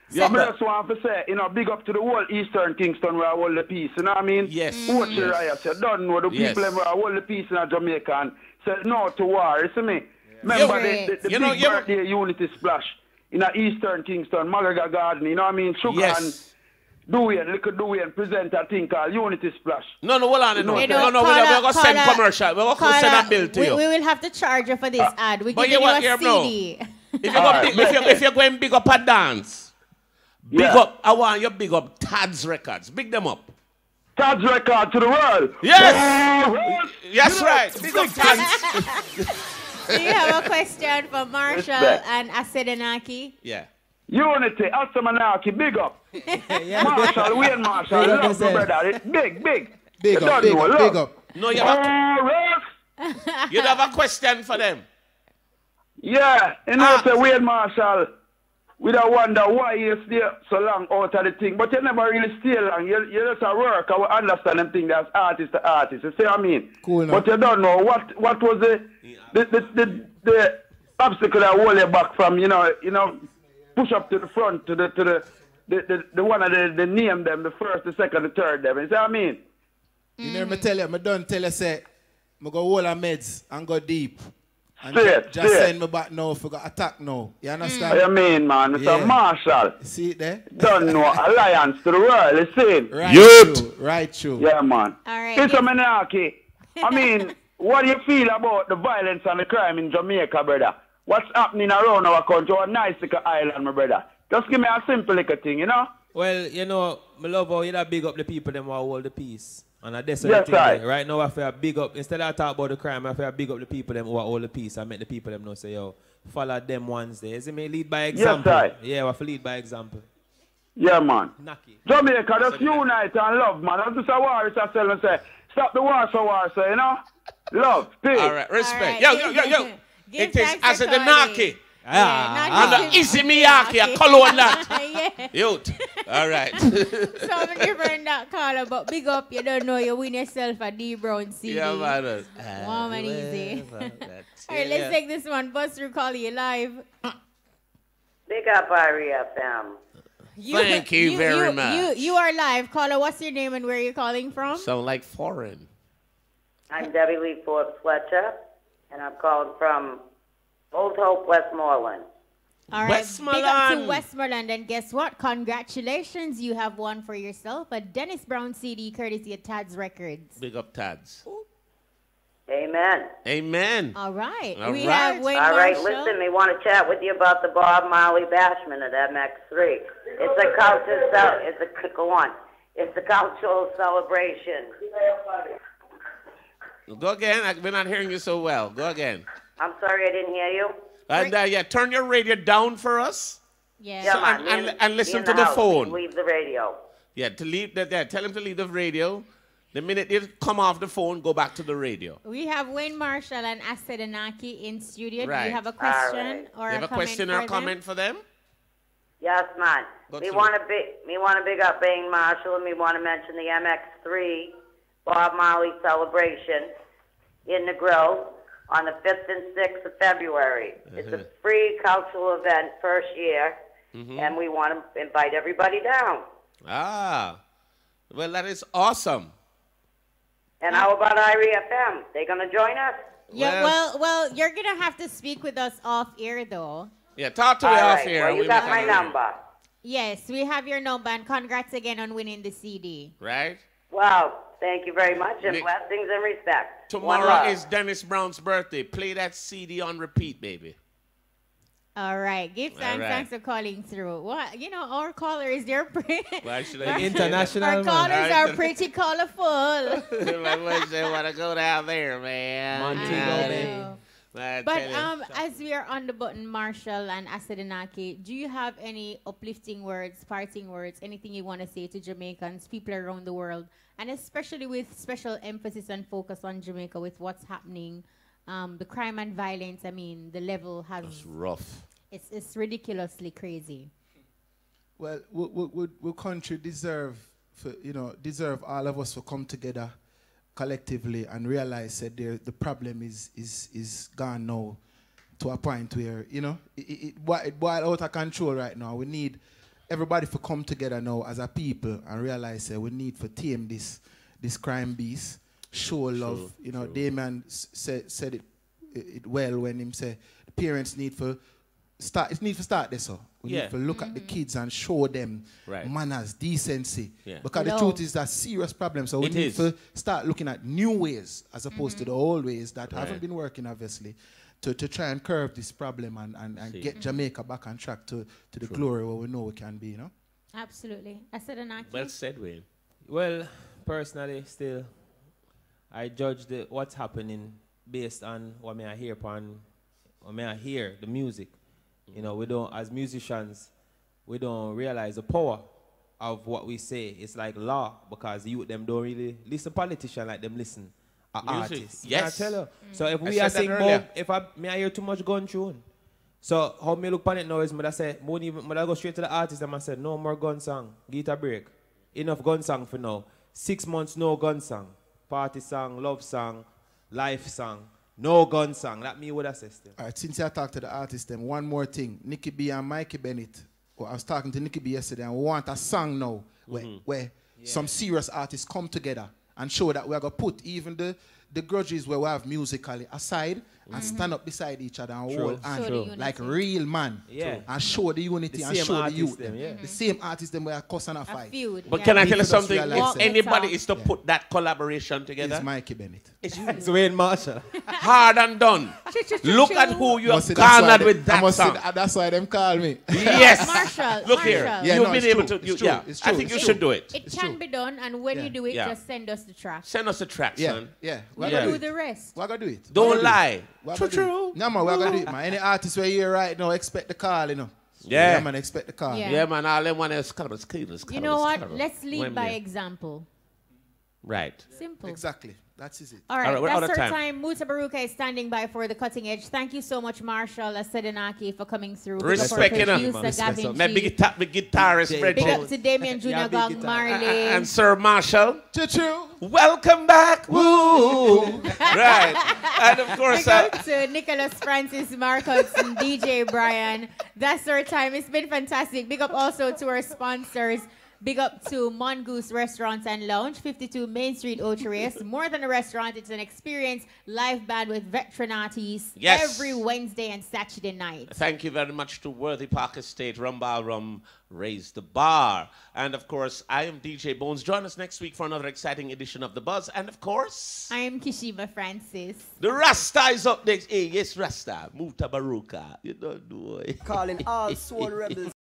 Yeah, I just want to say, big up to the whole Eastern Kingston where I hold the peace, you know what I mean? Yes. Riots, you don't know the people where I hold the peace in Jamaica and said no to war, you see me? Remember the big birthday unity splash in Eastern Kingston, Malaga Garden, you know what I mean? Sugar and little Dewey present a thing called Unity Splash. No, hold on. We're going to send commercial. We're going to send a bill to you. We will have to charge you for this ad. We're giving you a CD. If you're going big up a dance, big up, I want you big up Tad's Records. Big them up. Tad's record to the world. Yes! Yes, right. Big up Tad's. Do you have a question for Marshall and Asadenaki? Yeah. Unity, Asadenaki, big up. Marshall, Wayne Marshall, love my brother. It's big. Big up. No, you have a question for them. Yeah, you know, say Wayne Marshall, we don't wonder why you stay so long out of the thing, but you never really stay long. You just a work. I understand them thing that's artist to artist. You see what I mean? Cool. But you don't know what was the obstacle that hold you back from, you know, push up to the front to the one of the name them, the first, the second, the third them. You see what I mean? You know, me tell you, me don't tell you, say, me go hold a meds and go deep. And just send me back now if we got attack now. You understand? What you mean, man? Mr. Marshall. See it there? Don't know. Alliance to the world, you see? Right, true. Yeah, man. All right. It's a Menaki. I mean, what do you feel about the violence and the crime in Jamaica, brother? What's happening around our country, our nice little island, my brother? Just give me a simple little thing, you know? Well, you know, my love how you big up the people them who hold the peace. And that's yes, thing right now I feel big up. Instead of talk about the crime, I feel big up the people them who hold the peace. I make the people them know say, yo, follow them ones there. Is it me lead by example? Yes, yeah, I have to lead by example. Yeah, man. Naki. Jamaica, just unite and love, man. That's just a war, it's a sell and say, stop the war, so you know? Love, peace. All right, respect. All right. Yo. Give It is thanks for Asadenaki. Yeah, and the Izimiyaki, a color that. Youth. All right. Some different that caller, but big up, you don't know, you win yourself a D Brown CD. Yeah, man. Warm and easy. All right, let's take this one. Buster, call you live. Big up, REFM. Thank you very much. You are live. Caller, what's your name and where are you calling from? Sound like foreign. I'm Debbie Lee Forbes Fletcher, and I'm calling from Old Hope, Westmoreland. All right, big up to Westmoreland. And guess what? Congratulations. You have won for yourself a Dennis Brown CD courtesy of Tad's Records. Big up, Tad's. Amen. Amen. All right. All we right. have Wayne All right, Marshall. listen, we want to chat with you about the Bob Marley Bashment at MX3. It's a cultural go on. It's a cultural celebration. Go again. We're not hearing you so well. Go again. I'm sorry I didn't hear you. And turn your radio down for us. Yeah. So, and listen to the phone. Leave the radio. Yeah, tell him to leave the radio. The minute you come off the phone, go back to the radio. We have Wayne Marshall and Asadenaki in studio. Right. Do you have a question or you have a question or a comment for them? Yes, man. We want to big up Wayne Marshall, and we want to mention the MX3 Bob Marley celebration in the Grove on the 5th and 6th of February. It's a free cultural event, first year, and we want to invite everybody down. Ah, well, that is awesome. And how about IREFM? They going to join us? Yeah, well, you're going to have to speak with us off air, though. Yeah, talk to me off air. Well, you got my number. Yes, we have your number, and congrats again on winning the CD. Right? Wow, thank you very much, and blessings and respect. Tomorrow is Dennis Brown's birthday. Play that CD on repeat, baby. All right. Give thanks. Thanks for calling through. What? You know, our callers, they're pretty... Why should I international? Our callers are pretty colorful. I wish they want to go down there, man. Montego Bay. But as we are on the button, Marshall and Asadenaki, do you have any uplifting words, parting words, anything you want to say to Jamaicans, people around the world, and especially with special emphasis and focus on Jamaica with what's happening, the crime and violence? I mean, the level has... It's rough. It's ridiculously crazy. Well, we country deserve all of us to come together collectively and realize that the problem is gone now to a point where, it boil out of control right now. We need everybody to come together now as a people and realize that we need to tame this crime beast, show love. Damian said it well when him said the parents need to start. It needs to start there, so we need to look at the kids and show them manners, decency. Yeah. Because the truth is that's a serious problem. So we need to start looking at new ways as opposed to the old ways that haven't been working, obviously, to try and curb this problem and get Jamaica back on track to the glory where we know we can be, Absolutely. Asadenaki. Well said, Wayne. Well, personally, still, I judge what's happening based on what I hear the music. You know, we don't, as musicians, we don't realize the power of what we say. It's like law, because you them don't really listen politicians like them listen artists. Yes. I tell you. So if we are saying I hear too much gun tune. So how me look on it now is I say, I go straight to the artist and I said, no more gun song, get a break. Enough gun song for now. 6 months, no gun song. Party song, love song, life song. No gun song. That me would assist them. All right, since I talked to the artist, then one more thing. Nicky B and Mikey Bennett. Well, I was talking to Nicky B yesterday, and we want a song now where some serious artists come together and show that we are going to put even the grudges where we have musically aside and stand up beside each other and hold hands like real man. And show the unity and show the youth. The same artists them were cussing a fight. But can I tell you something? If anybody is to put that collaboration together, it's Mikey Bennett. It's Wayne Marshall. Hard and done. Look at who you have garnered with that song. That's why them call me. Yes. Marshall. Look here. You've been able to. It's true. I think you should do it. It can be done, and when you do it, just send us the track. Send us the track, son. Yeah. We're going to do the rest. We're going to do it. Don't lie. True. No, man, we're going to do it, man. Any artist we're here right now, expect the call, you know. Yeah, man, expect the call. Yeah, man, all them want is you know what? Let's lead by example. Right. Simple. Exactly. That's it. All right, that's our time. Muta Baruka is standing by for the cutting edge. Thank you so much, Marshall Asadenaki, for coming through. Respect, you know. Big guitarist, Big up to Damian Jr. Gong Marley. And Sir Marshall. Choo-choo. Welcome back. Woo. Right. And of course, big up to Nicholas Francis Marcos and DJ Brian. That's our time. It's been fantastic. Big up also to our sponsors. Big up to Mongoose Restaurant and Lounge, 52 Main Street, Ocho-Rios. More than a restaurant, it's an experience. Live band with veteran artists every Wednesday and Saturday night. Thank you very much to Worthy Park Estate, Rumba Rum, Raise the Bar. And of course, I am DJ Bones. Join us next week for another exciting edition of The Buzz. And of course, I am Kishima Francis. The Rasta is up next. Hey, yes, Rasta. Muta Baruka. You don't know it. Calling all soul rebels.